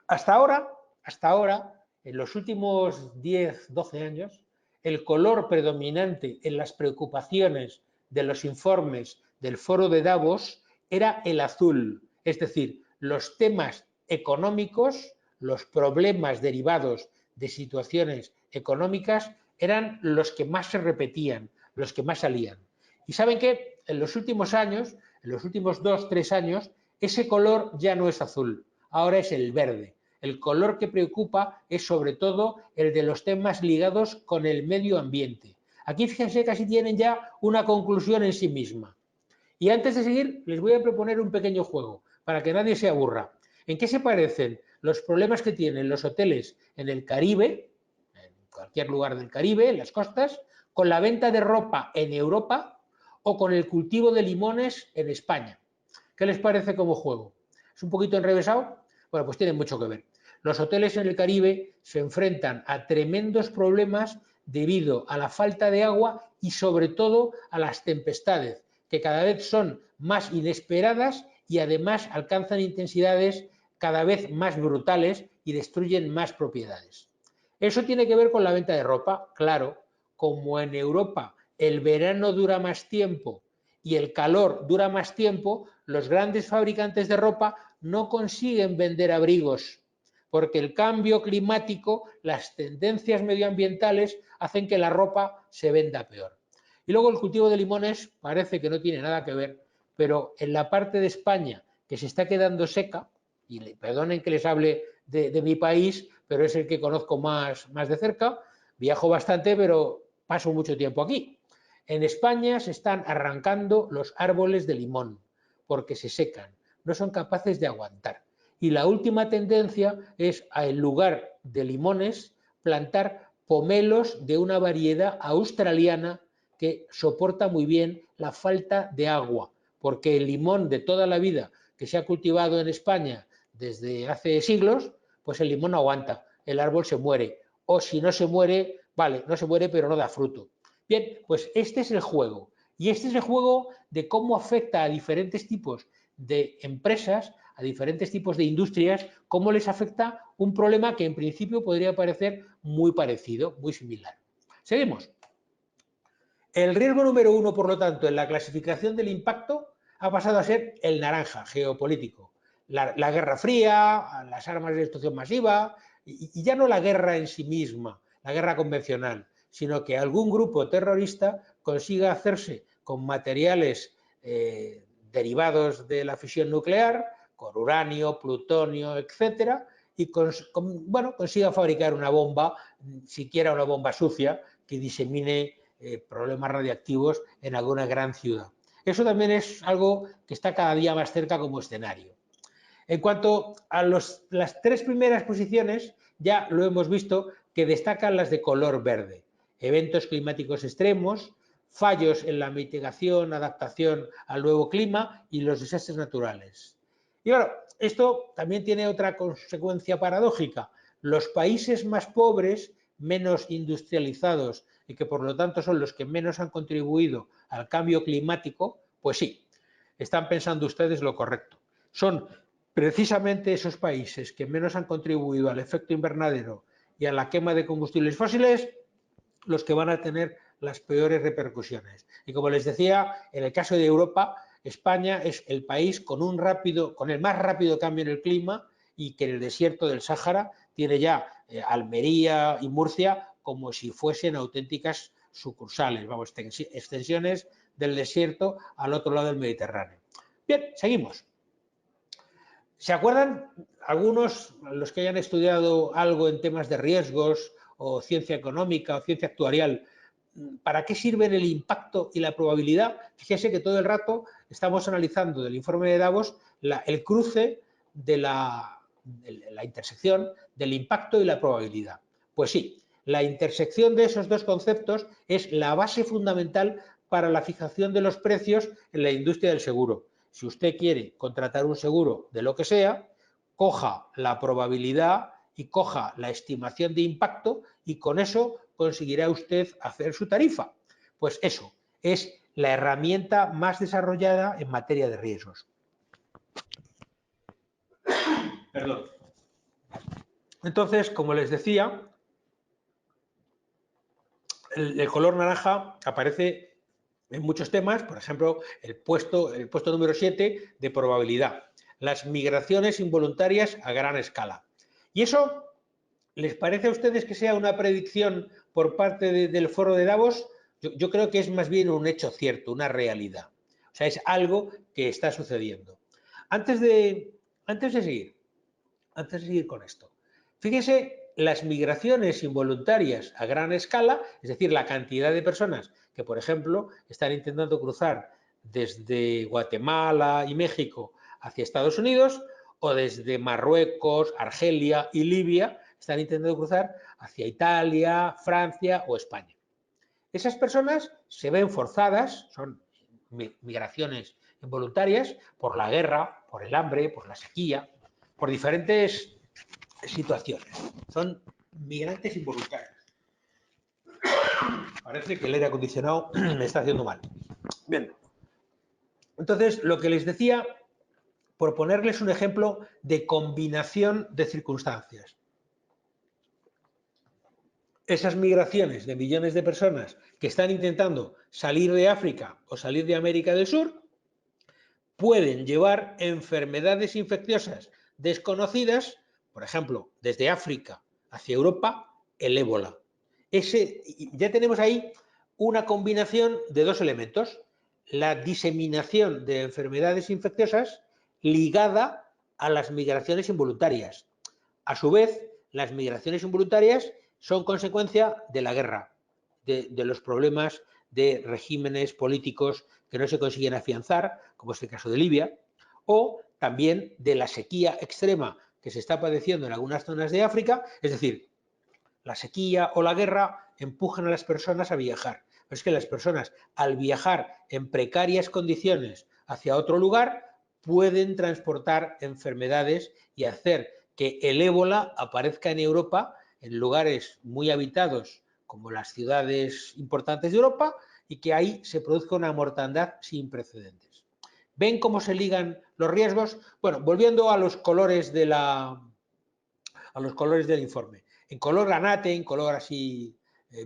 Hasta ahora, en los últimos 10, 12 años, el color predominante en las preocupaciones de los informes del Foro de Davos era el azul, es decir, los temas económicos, los problemas derivados de situaciones económicas eran los que más se repetían, los que más salían. Y saben que en los últimos años, en los últimos 2, 3 años, ese color ya no es azul, ahora es el verde. El color que preocupa es sobre todo el de los temas ligados con el medio ambiente. Aquí fíjense, casi tienen ya una conclusión en sí misma. Y antes de seguir, les voy a proponer un pequeño juego para que nadie se aburra. ¿En qué se parecen los problemas que tienen los hoteles en el Caribe, en cualquier lugar del Caribe, en las costas, con la venta de ropa en Europa o con el cultivo de limones en España? ¿Qué les parece como juego? ¿Es un poquito enrevesado? Bueno, pues tiene mucho que ver. Los hoteles en el Caribe se enfrentan a tremendos problemas debido a la falta de agua y sobre todo a las tempestades, que cada vez son más inesperadas y además alcanzan intensidades cada vez más brutales y destruyen más propiedades. Eso tiene que ver con la venta de ropa, claro, como en Europa el verano dura más tiempo y el calor dura más tiempo, los grandes fabricantes de ropa no consiguen vender abrigos, porque el cambio climático, las tendencias medioambientales hacen que la ropa se venda peor. Y luego el cultivo de limones parece que no tiene nada que ver, pero en la parte de España que se está quedando seca, y perdonen que les hable de mi país, pero es el que conozco más de cerca, viajo bastante, pero paso mucho tiempo aquí. En España se están arrancando los árboles de limón porque se secan, no son capaces de aguantar. Y la última tendencia es, en lugar de limones, plantar pomelos de una variedad australiana que soporta muy bien la falta de agua, porque el limón de toda la vida que se ha cultivado en España desde hace siglos, pues el limón no aguanta, el árbol se muere. O si no se muere, vale, no se muere pero no da fruto. Bien, pues este es el juego. Y este es el juego de cómo afecta a diferentes tipos de empresas, a diferentes tipos de industrias, cómo les afecta un problema que en principio podría parecer muy parecido, muy similar. Seguimos. El riesgo número 1, por lo tanto, en la clasificación del impacto ha pasado a ser el naranja, geopolítico. La Guerra Fría, las armas de destrucción masiva, y ya no la guerra en sí misma, la guerra convencional, sino que algún grupo terrorista consiga hacerse con materiales derivados de la fisión nuclear, con uranio, plutonio, etcétera, y consiga fabricar una bomba, siquiera una bomba sucia, que disemine problemas radiactivos en alguna gran ciudad. Eso también es algo que está cada día más cerca como escenario. En cuanto a las 3 primeras posiciones, ya lo hemos visto que destacan las de color verde. Eventos climáticos extremos, fallos en la mitigación, adaptación al nuevo clima y los desastres naturales. Y claro, esto también tiene otra consecuencia paradójica. Los países más pobres, menos industrializados y que por lo tanto son los que menos han contribuido al cambio climático, pues sí, están pensando ustedes lo correcto. Son precisamente esos países que menos han contribuido al efecto invernadero y a la quema de combustibles fósiles los que van a tener las peores repercusiones. Y como les decía, en el caso de Europa, España es el país con el más rápido cambio en el clima y que en el desierto del Sáhara tiene ya Almería y Murcia como si fuesen auténticas sucursales, vamos, extensiones del desierto al otro lado del Mediterráneo. Bien, seguimos. ¿Se acuerdan algunos, los que hayan estudiado algo en temas de riesgos o ciencia económica o ciencia actuarial, para qué sirven el impacto y la probabilidad? Fíjense que todo el rato estamos analizando del informe de Davos el cruce de la intersección del impacto y la probabilidad. Pues sí, la intersección de esos dos conceptos es la base fundamental para la fijación de los precios en la industria del seguro. Si usted quiere contratar un seguro de lo que sea, coja la probabilidad y coja la estimación de impacto y con eso conseguirá usted hacer su tarifa. Pues eso, es la herramienta más desarrollada en materia de riesgos. Perdón. Entonces, como les decía, el color naranja aparece en muchos temas, por ejemplo, el puesto número 7 de probabilidad, las migraciones involuntarias a gran escala. ¿Y eso les parece a ustedes que sea una predicción por parte del foro de Davos? Yo creo que es más bien un hecho cierto, una realidad. O sea, es algo que está sucediendo. Antes de seguir con esto, fíjense las migraciones involuntarias a gran escala, es decir, la cantidad de personas que, por ejemplo, están intentando cruzar desde Guatemala y México hacia Estados Unidos o desde Marruecos, Argelia y Libia están intentando cruzar hacia Italia, Francia o España. Esas personas se ven forzadas, son migraciones involuntarias, por la guerra, por el hambre, por la sequía, por diferentes situaciones. Son migrantes involuntarios. Parece que el aire acondicionado me está haciendo mal. Bien. Entonces, lo que les decía, por ponerles un ejemplo de combinación de circunstancias. Esas migraciones de millones de personas que están intentando salir de África o salir de América del Sur pueden llevar enfermedades infecciosas desconocidas, por ejemplo, desde África hacia Europa, el ébola. Ya tenemos ahí una combinación de dos elementos, la diseminación de enfermedades infecciosas ligada a las migraciones involuntarias. A su vez, las migraciones involuntarias son consecuencia de la guerra, de los problemas de regímenes políticos que no se consiguen afianzar, como es el caso de Libia, o también de la sequía extrema que se está padeciendo en algunas zonas de África, es decir, la sequía o la guerra empujan a las personas a viajar. Pero es que las personas, al viajar en precarias condiciones hacia otro lugar, pueden transportar enfermedades y hacer que el ébola aparezca en Europa, en lugares muy habitados como las ciudades importantes de Europa, y que ahí se produzca una mortandad sin precedentes. ¿Ven cómo se ligan los riesgos? Bueno, volviendo a los colores del informe. En color granate, en color así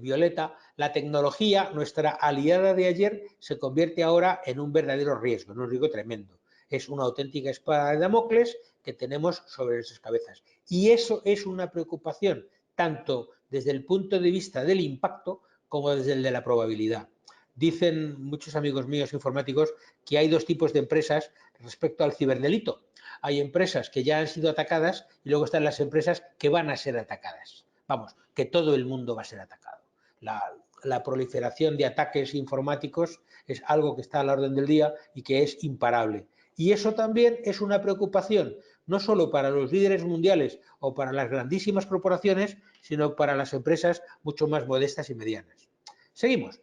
violeta, la tecnología, nuestra aliada de ayer, se convierte ahora en un verdadero riesgo, en un riesgo tremendo. Es una auténtica espada de Damocles que tenemos sobre nuestras cabezas. Y eso es una preocupación, tanto desde el punto de vista del impacto como desde el de la probabilidad. Dicen muchos amigos míos informáticos que hay dos tipos de empresas respecto al ciberdelito. Hay empresas que ya han sido atacadas y luego están las empresas que van a ser atacadas. Vamos, que todo el mundo va a ser atacado. La proliferación de ataques informáticos es algo que está a la orden del día y que es imparable. Y eso también es una preocupación, no solo para los líderes mundiales o para las grandísimas corporaciones, sino para las empresas mucho más modestas y medianas. Seguimos.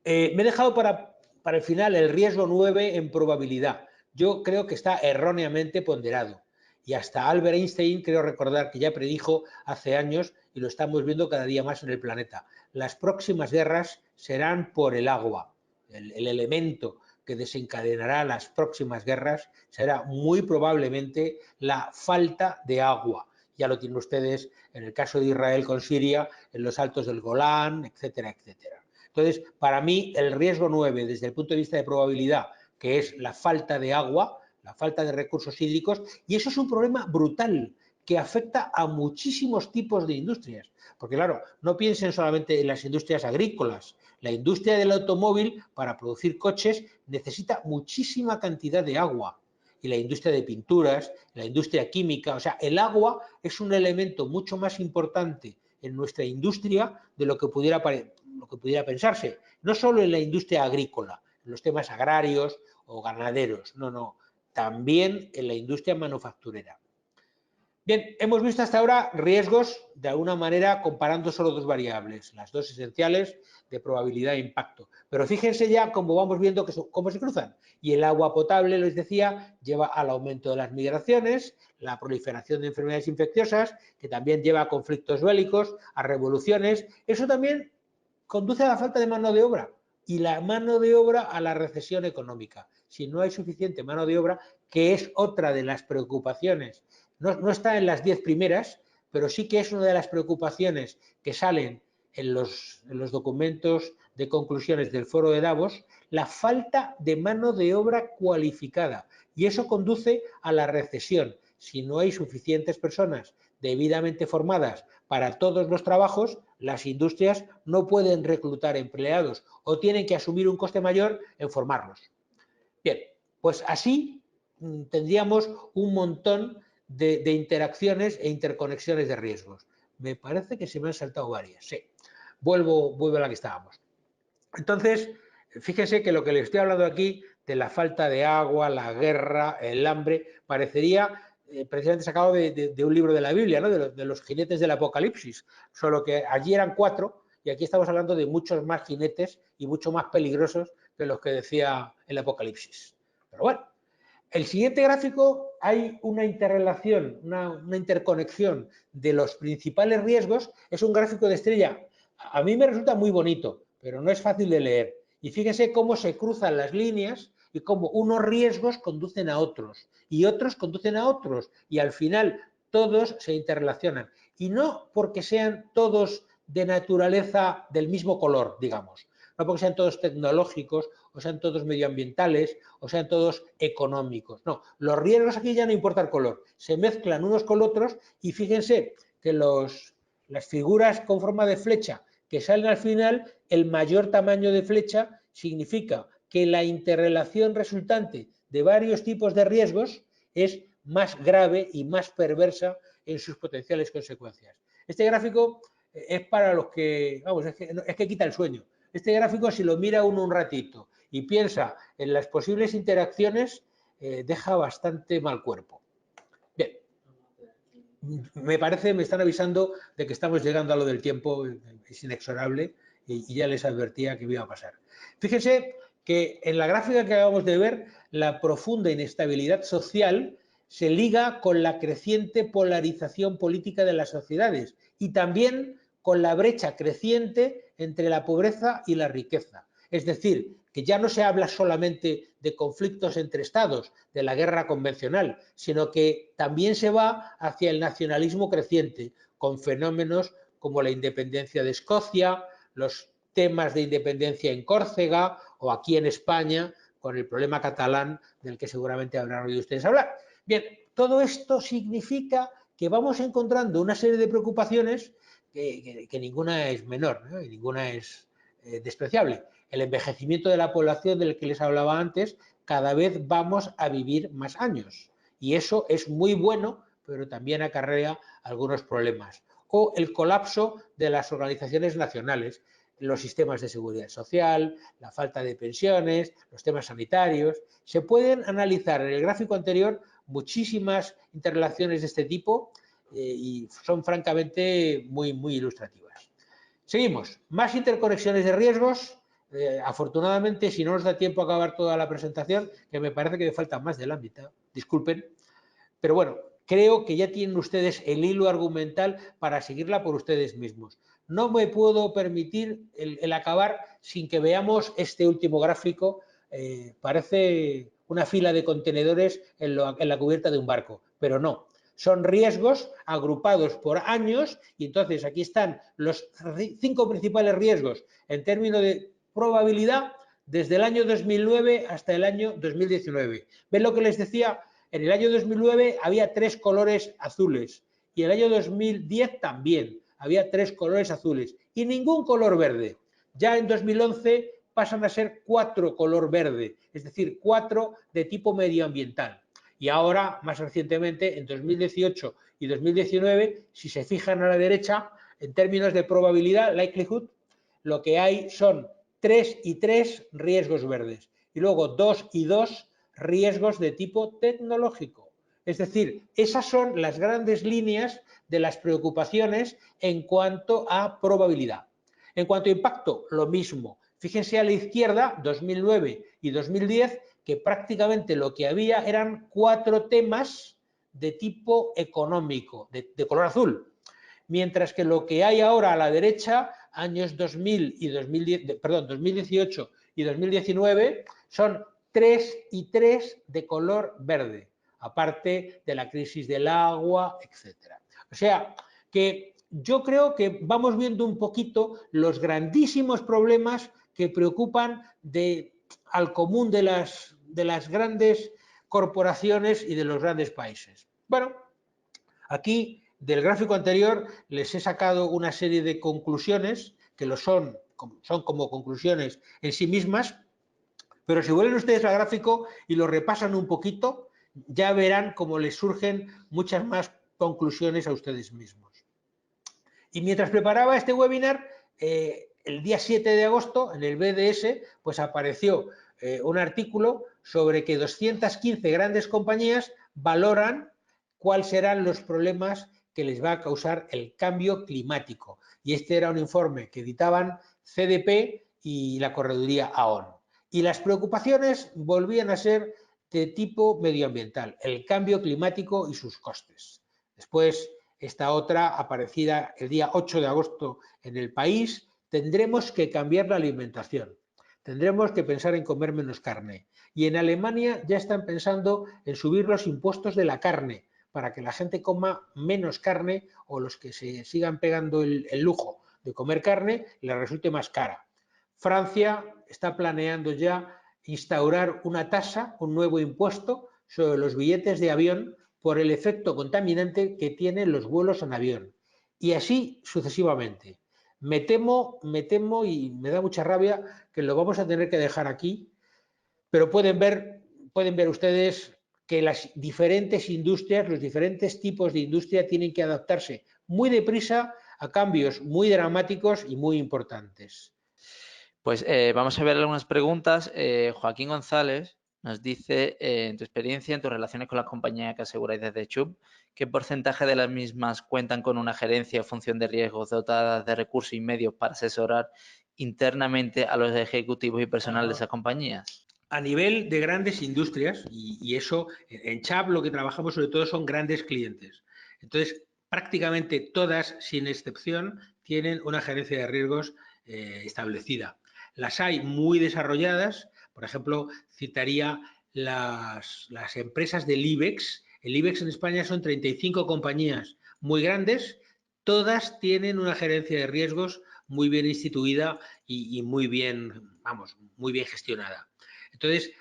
Me he dejado para el final el riesgo 9 en probabilidad. Yo creo que está erróneamente ponderado. Y hasta Albert Einstein, creo recordar que ya predijo hace años, y lo estamos viendo cada día más en el planeta, las próximas guerras serán por el agua. El elemento que desencadenará las próximas guerras será muy probablemente la falta de agua. Ya lo tienen ustedes en el caso de Israel con Siria, en los altos del Golán, etcétera, etcétera. Entonces, para mí, el riesgo 9, desde el punto de vista de probabilidad, que es la falta de agua, la falta de recursos hídricos, y eso es un problema brutal que afecta a muchísimos tipos de industrias. Porque, claro, no piensen solamente en las industrias agrícolas. La industria del automóvil, para producir coches, necesita muchísima cantidad de agua. Y la industria de pinturas, la industria química, o sea, el agua es un elemento mucho más importante en nuestra industria de lo que pudiera pensarse. No solo en la industria agrícola, en los temas agrarios o ganaderos, no, también en la industria manufacturera. Bien, hemos visto hasta ahora riesgos, de alguna manera, comparando solo dos variables, las dos esenciales de probabilidad e impacto. Pero fíjense ya cómo vamos viendo cómo se cruzan. Y el agua potable, les decía, lleva al aumento de las migraciones, la proliferación de enfermedades infecciosas, que también lleva a conflictos bélicos, a revoluciones. Eso también conduce a la falta de mano de obra y la mano de obra a la recesión económica. Si no hay suficiente mano de obra, que es otra de las preocupaciones, no está en las 10 primeras, pero sí que es una de las preocupaciones que salen en los documentos de conclusiones del foro de Davos, la falta de mano de obra cualificada. Y eso conduce a la recesión. Si no hay suficientes personas debidamente formadas para todos los trabajos, las industrias no pueden reclutar empleados o tienen que asumir un coste mayor en formarlos. Bien, pues así tendríamos un montón de interacciones e interconexiones de riesgos. Me parece que se me han saltado varias. Sí, vuelvo a la que estábamos. Entonces, fíjense que lo que les estoy hablando aquí de la falta de agua, la guerra, el hambre, parecería precisamente sacado de un libro de la Biblia, ¿no? de los jinetes del Apocalipsis, solo que allí eran 4 y aquí estamos hablando de muchos más jinetes y mucho más peligrosos que los que decía el Apocalipsis. Pero bueno, el siguiente gráfico hay una interrelación, una interconexión de los principales riesgos. Es un gráfico de estrella. A mí me resulta muy bonito, pero no es fácil de leer. Y fíjense cómo se cruzan las líneas y cómo unos riesgos conducen a otros y otros conducen a otros. Y al final todos se interrelacionan. Y no porque sean todos de naturaleza del mismo color, digamos. No porque sean todos tecnológicos o sean todos medioambientales o sean todos económicos. No, los riesgos aquí ya no importa el color, se mezclan unos con otros y fíjense que las figuras con forma de flecha que salen al final, el mayor tamaño de flecha significa que la interrelación resultante de varios tipos de riesgos es más grave y más perversa en sus potenciales consecuencias. Este gráfico es para los que, vamos, es que quita el sueño. Este gráfico, si lo mira uno un ratito y piensa en las posibles interacciones, deja bastante mal cuerpo. Bien, me están avisando de que estamos llegando a lo del tiempo, es inexorable y ya les advertía que iba a pasar. Fíjense que en la gráfica que acabamos de ver, la profunda inestabilidad social se liga con la creciente polarización política de las sociedades y también con la brecha creciente entre la pobreza y la riqueza. Es decir, que ya no se habla solamente de conflictos entre estados, de la guerra convencional, sino que también se va hacia el nacionalismo creciente, con fenómenos como la independencia de Escocia, los temas de independencia en Córcega o aquí en España, con el problema catalán del que seguramente habrán oído ustedes hablar. Bien, todo esto significa que vamos encontrando una serie de preocupaciones que ninguna es menor, ¿no? Y ninguna es despreciable. El envejecimiento de la población del que les hablaba antes, cada vez vamos a vivir más años. Y eso es muy bueno, pero también acarrea algunos problemas. O el colapso de las organizaciones nacionales, los sistemas de seguridad social, la falta de pensiones, los temas sanitarios. Se pueden analizar en el gráfico anterior muchísimas interrelaciones de este tipo y son francamente muy, muy ilustrativas. Seguimos. Más interconexiones de riesgos. Afortunadamente, si no nos da tiempo a acabar toda la presentación, que me parece que me falta más de la mitad, disculpen, pero bueno, creo que ya tienen ustedes el hilo argumental para seguirla por ustedes mismos. No me puedo permitir el acabar sin que veamos este último gráfico. Parece una fila de contenedores en la cubierta de un barco, pero no. Son riesgos agrupados por años y entonces aquí están los 5 principales riesgos en términos de probabilidad desde el año 2009 hasta el año 2019. ¿Ven lo que les decía? En el año 2009 había 3 colores azules y en el año 2010 también había 3 colores azules y ningún color verde. Ya en 2011 pasan a ser 4 color verde, es decir, 4 de tipo medioambiental. Y ahora, más recientemente, en 2018 y 2019, si se fijan a la derecha, en términos de probabilidad, likelihood, lo que hay son 3 y 3 riesgos verdes y luego 2 y 2 riesgos de tipo tecnológico. Es decir, esas son las grandes líneas de las preocupaciones en cuanto a probabilidad. En cuanto a impacto, lo mismo. Fíjense a la izquierda, 2009 y 2010, que prácticamente lo que había eran 4 temas de tipo económico, de color azul. Mientras que lo que hay ahora a la derecha, años 2000 y 2018 y 2019, son 3 y 3 de color verde, aparte de la crisis del agua, etc. O sea, que yo creo que vamos viendo un poquito los grandísimos problemas que preocupan al común de las grandes corporaciones y de los grandes países. Bueno, aquí del gráfico anterior les he sacado una serie de conclusiones que son como conclusiones en sí mismas, pero si vuelven ustedes al gráfico y lo repasan un poquito, ya verán cómo les surgen muchas más conclusiones a ustedes mismos. Y mientras preparaba este webinar, el día 7 de agosto, en el BDS, pues apareció un artículo sobre que 215 grandes compañías valoran cuáles serán los problemas que les va a causar el cambio climático. Y este era un informe que editaban CDP y la correduría AON. Y las preocupaciones volvían a ser de tipo medioambiental, el cambio climático y sus costes. Después, esta otra aparecida el día 8 de agosto en El País, tendremos que cambiar la alimentación, tendremos que pensar en comer menos carne. Y en Alemania ya están pensando en subir los impuestos de la carne para que la gente coma menos carne o los que se sigan pegando el lujo de comer carne les resulte más cara. Francia está planeando ya instaurar una tasa, un nuevo impuesto sobre los billetes de avión por el efecto contaminante que tienen los vuelos en avión. Y así sucesivamente. Me temo y me da mucha rabia que lo vamos a tener que dejar aquí, pero pueden ver ustedes que las diferentes industrias, los diferentes tipos de industria tienen que adaptarse muy deprisa a cambios muy dramáticos y muy importantes. Pues vamos a ver algunas preguntas. Joaquín González nos dice, en tu experiencia, en tus relaciones con las compañías que aseguráis desde Chubb, ¿qué porcentaje de las mismas cuentan con una gerencia en función de riesgos dotada de recursos y medios para asesorar internamente a los ejecutivos y personal de esas compañías? A nivel de grandes industrias, y eso, en Chubb lo que trabajamos sobre todo son grandes clientes. Entonces, prácticamente todas, sin excepción, tienen una gerencia de riesgos establecida. Las hay muy desarrolladas, por ejemplo, citaría las empresas del IBEX. El IBEX en España son 35 compañías muy grandes, todas tienen una gerencia de riesgos muy bien instituida y muy bien gestionada. Entonces,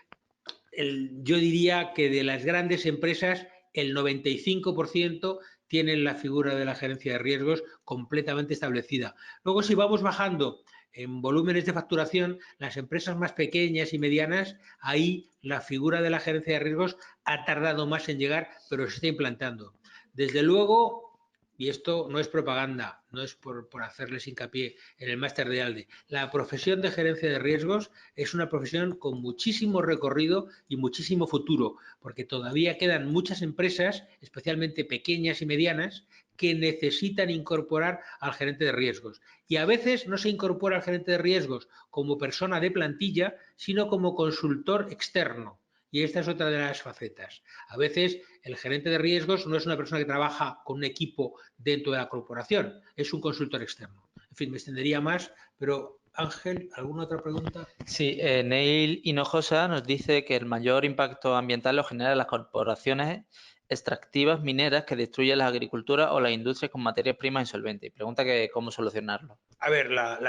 yo diría que de las grandes empresas, el 95% tienen la figura de la gerencia de riesgos completamente establecida. Luego, si vamos bajando en volúmenes de facturación, las empresas más pequeñas y medianas, ahí la figura de la gerencia de riesgos ha tardado más en llegar, pero se está implantando. Desde luego, y esto no es propaganda, no es por hacerles hincapié en el máster de ALDE, la profesión de gerencia de riesgos es una profesión con muchísimo recorrido y muchísimo futuro, porque todavía quedan muchas empresas, especialmente pequeñas y medianas, que necesitan incorporar al gerente de riesgos. Y a veces no se incorpora al gerente de riesgos como persona de plantilla, sino como consultor externo. Y esta es otra de las facetas. A veces el gerente de riesgos no es una persona que trabaja con un equipo dentro de la corporación, es un consultor externo. En fin, me extendería más, pero Ángel, ¿alguna otra pregunta? Sí, Neil Hinojosa nos dice que el mayor impacto ambiental lo generan las corporaciones extractivas mineras que destruyen la agricultura o las industrias con materias primas insolventes. Y pregunta que cómo solucionarlo. A ver, la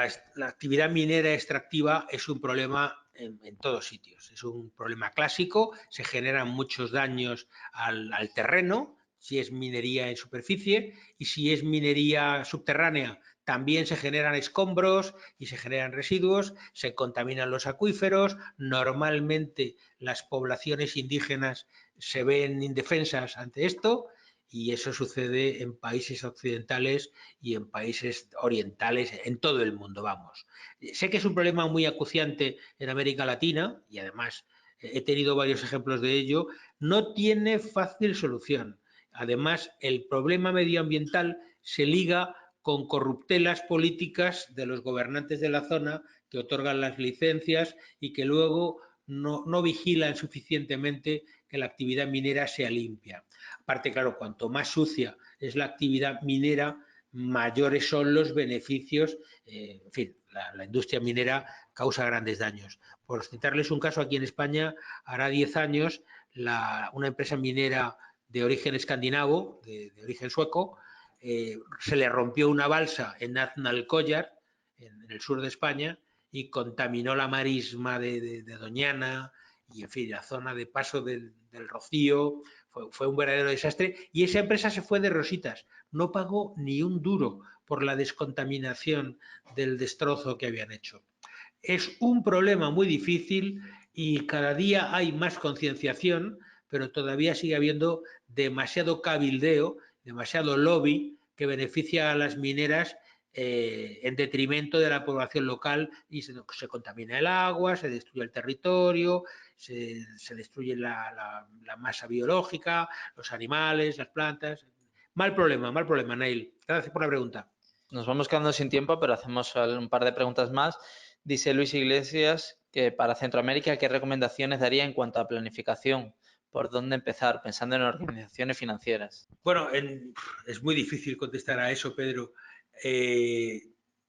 actividad minera extractiva es un problema en todos sitios. Es un problema clásico, se generan muchos daños al terreno, si es minería en superficie, y si es minería subterránea, también se generan escombros y se generan residuos, se contaminan los acuíferos, normalmente las poblaciones indígenas se ven indefensas ante esto, y eso sucede en países occidentales y en países orientales, en todo el mundo, vamos. Sé que es un problema muy acuciante en América Latina y además he tenido varios ejemplos de ello. no tiene fácil solución. Además, el problema medioambiental se liga con corruptelas políticas de los gobernantes de la zona que otorgan las licencias y que luego no vigilan suficientemente que la actividad minera sea limpia. Aparte, claro, cuanto más sucia es la actividad minera, mayores son los beneficios. En fin, la industria minera causa grandes daños. Por citarles un caso, aquí en España, hará 10 años, una empresa minera de origen escandinavo, de origen sueco, se le rompió una balsa en Aznalcóllar, en el sur de España, y contaminó la marisma de Doñana y, en fin, la zona de paso del Rocío. Fue un verdadero desastre y esa empresa se fue de rositas. No pagó ni un duro por la descontaminación del destrozo que habían hecho. Es un problema muy difícil y cada día hay más concienciación, pero todavía sigue habiendo demasiado cabildeo, demasiado lobby que beneficia a las mineras en detrimento de la población local y se contamina el agua, se destruye el territorio, se destruye la masa biológica, los animales, las plantas. Mal problema, Neil. Gracias por la pregunta. Nos vamos quedando sin tiempo, pero hacemos un par de preguntas más. Dice Luis Iglesias que para Centroamérica, ¿qué recomendaciones daría en cuanto a planificación? ¿Por dónde empezar? Pensando en organizaciones financieras. Bueno, es muy difícil contestar a eso, Pedro.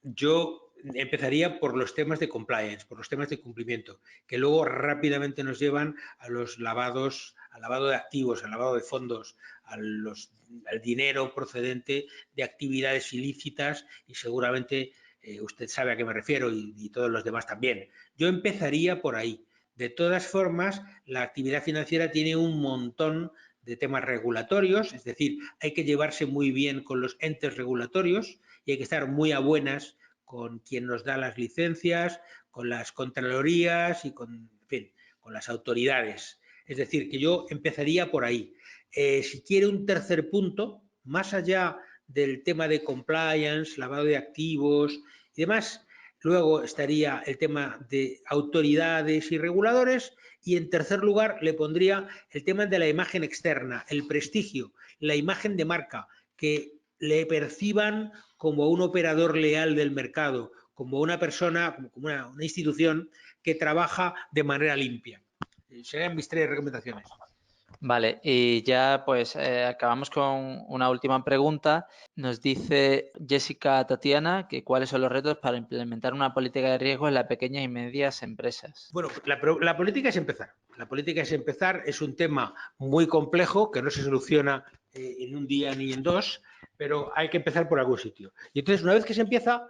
Yo empezaría por los temas de compliance, por los temas de cumplimiento, que luego rápidamente nos llevan a los lavados, al lavado de activos, al lavado de fondos, al dinero procedente de actividades ilícitas y seguramente usted sabe a qué me refiero y todos los demás también. Yo empezaría por ahí. De todas formas, la actividad financiera tiene un montón de temas regulatorios, es decir, hay que llevarse muy bien con los entes regulatorios y hay que estar muy a buenas con quien nos da las licencias, con las contralorías y con, en fin, con las autoridades. Es decir, que yo empezaría por ahí. Si quiere un tercer punto, más allá del tema de compliance, lavado de activos y demás, luego estaría el tema de autoridades y reguladores y en tercer lugar le pondría el tema de la imagen externa, el prestigio, la imagen de marca, que le perciban como un operador leal del mercado, como una persona, como una institución que trabaja de manera limpia. Serían mis 3 recomendaciones. Vale, y ya pues acabamos con una última pregunta. Nos dice Jessica Tatiana que cuáles son los retos para implementar una política de riesgo en las pequeñas y medias empresas. Bueno, la política es empezar. La política es empezar, es un tema muy complejo que no se soluciona en un día ni en dos, pero hay que empezar por algún sitio. Y entonces, una vez que se empieza,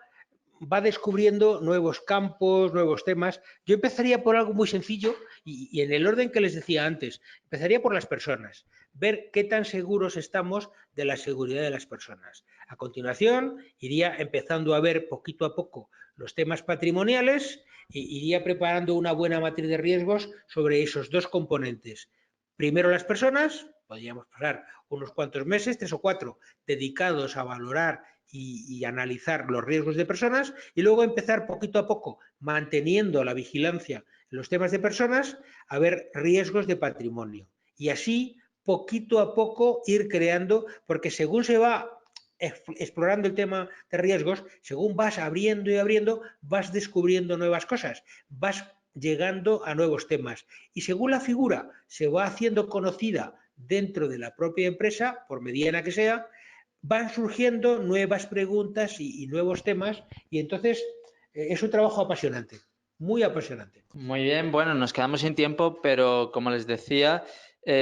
va descubriendo nuevos campos, nuevos temas. Yo empezaría por algo muy sencillo y en el orden que les decía antes, empezaría por las personas, ver qué tan seguros estamos de la seguridad de las personas. A continuación, iría empezando a ver poquito a poco los temas patrimoniales e iría preparando una buena matriz de riesgos sobre esos dos componentes. Primero las personas, podríamos pasar unos cuantos meses, 3 o 4, dedicados a valorar y analizar los riesgos de personas y luego empezar poquito a poco, manteniendo la vigilancia en los temas de personas, a ver riesgos de patrimonio. Y así, poquito a poco, ir creando, porque según se va explorando el tema de riesgos, según vas abriendo y abriendo, vas descubriendo nuevas cosas, vas llegando a nuevos temas. Y según la figura se va haciendo conocida dentro de la propia empresa, por mediana que sea, van surgiendo nuevas preguntas y nuevos temas y entonces es un trabajo apasionante, muy apasionante. Muy bien, bueno, nos quedamos sin tiempo, pero como les decía,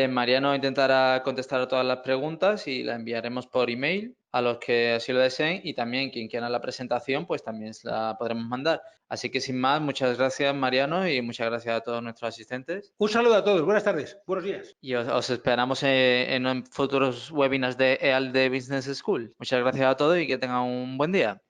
Mariano intentará contestar a todas las preguntas y la enviaremos por email a los que así lo deseen y también quien quiera la presentación, pues también se la podremos mandar. Así que sin más, muchas gracias Mariano y muchas gracias a todos nuestros asistentes. Un saludo a todos, buenas tardes, buenos días. Y os esperamos en futuros webinars de EALDE Business School. Muchas gracias a todos y que tengan un buen día.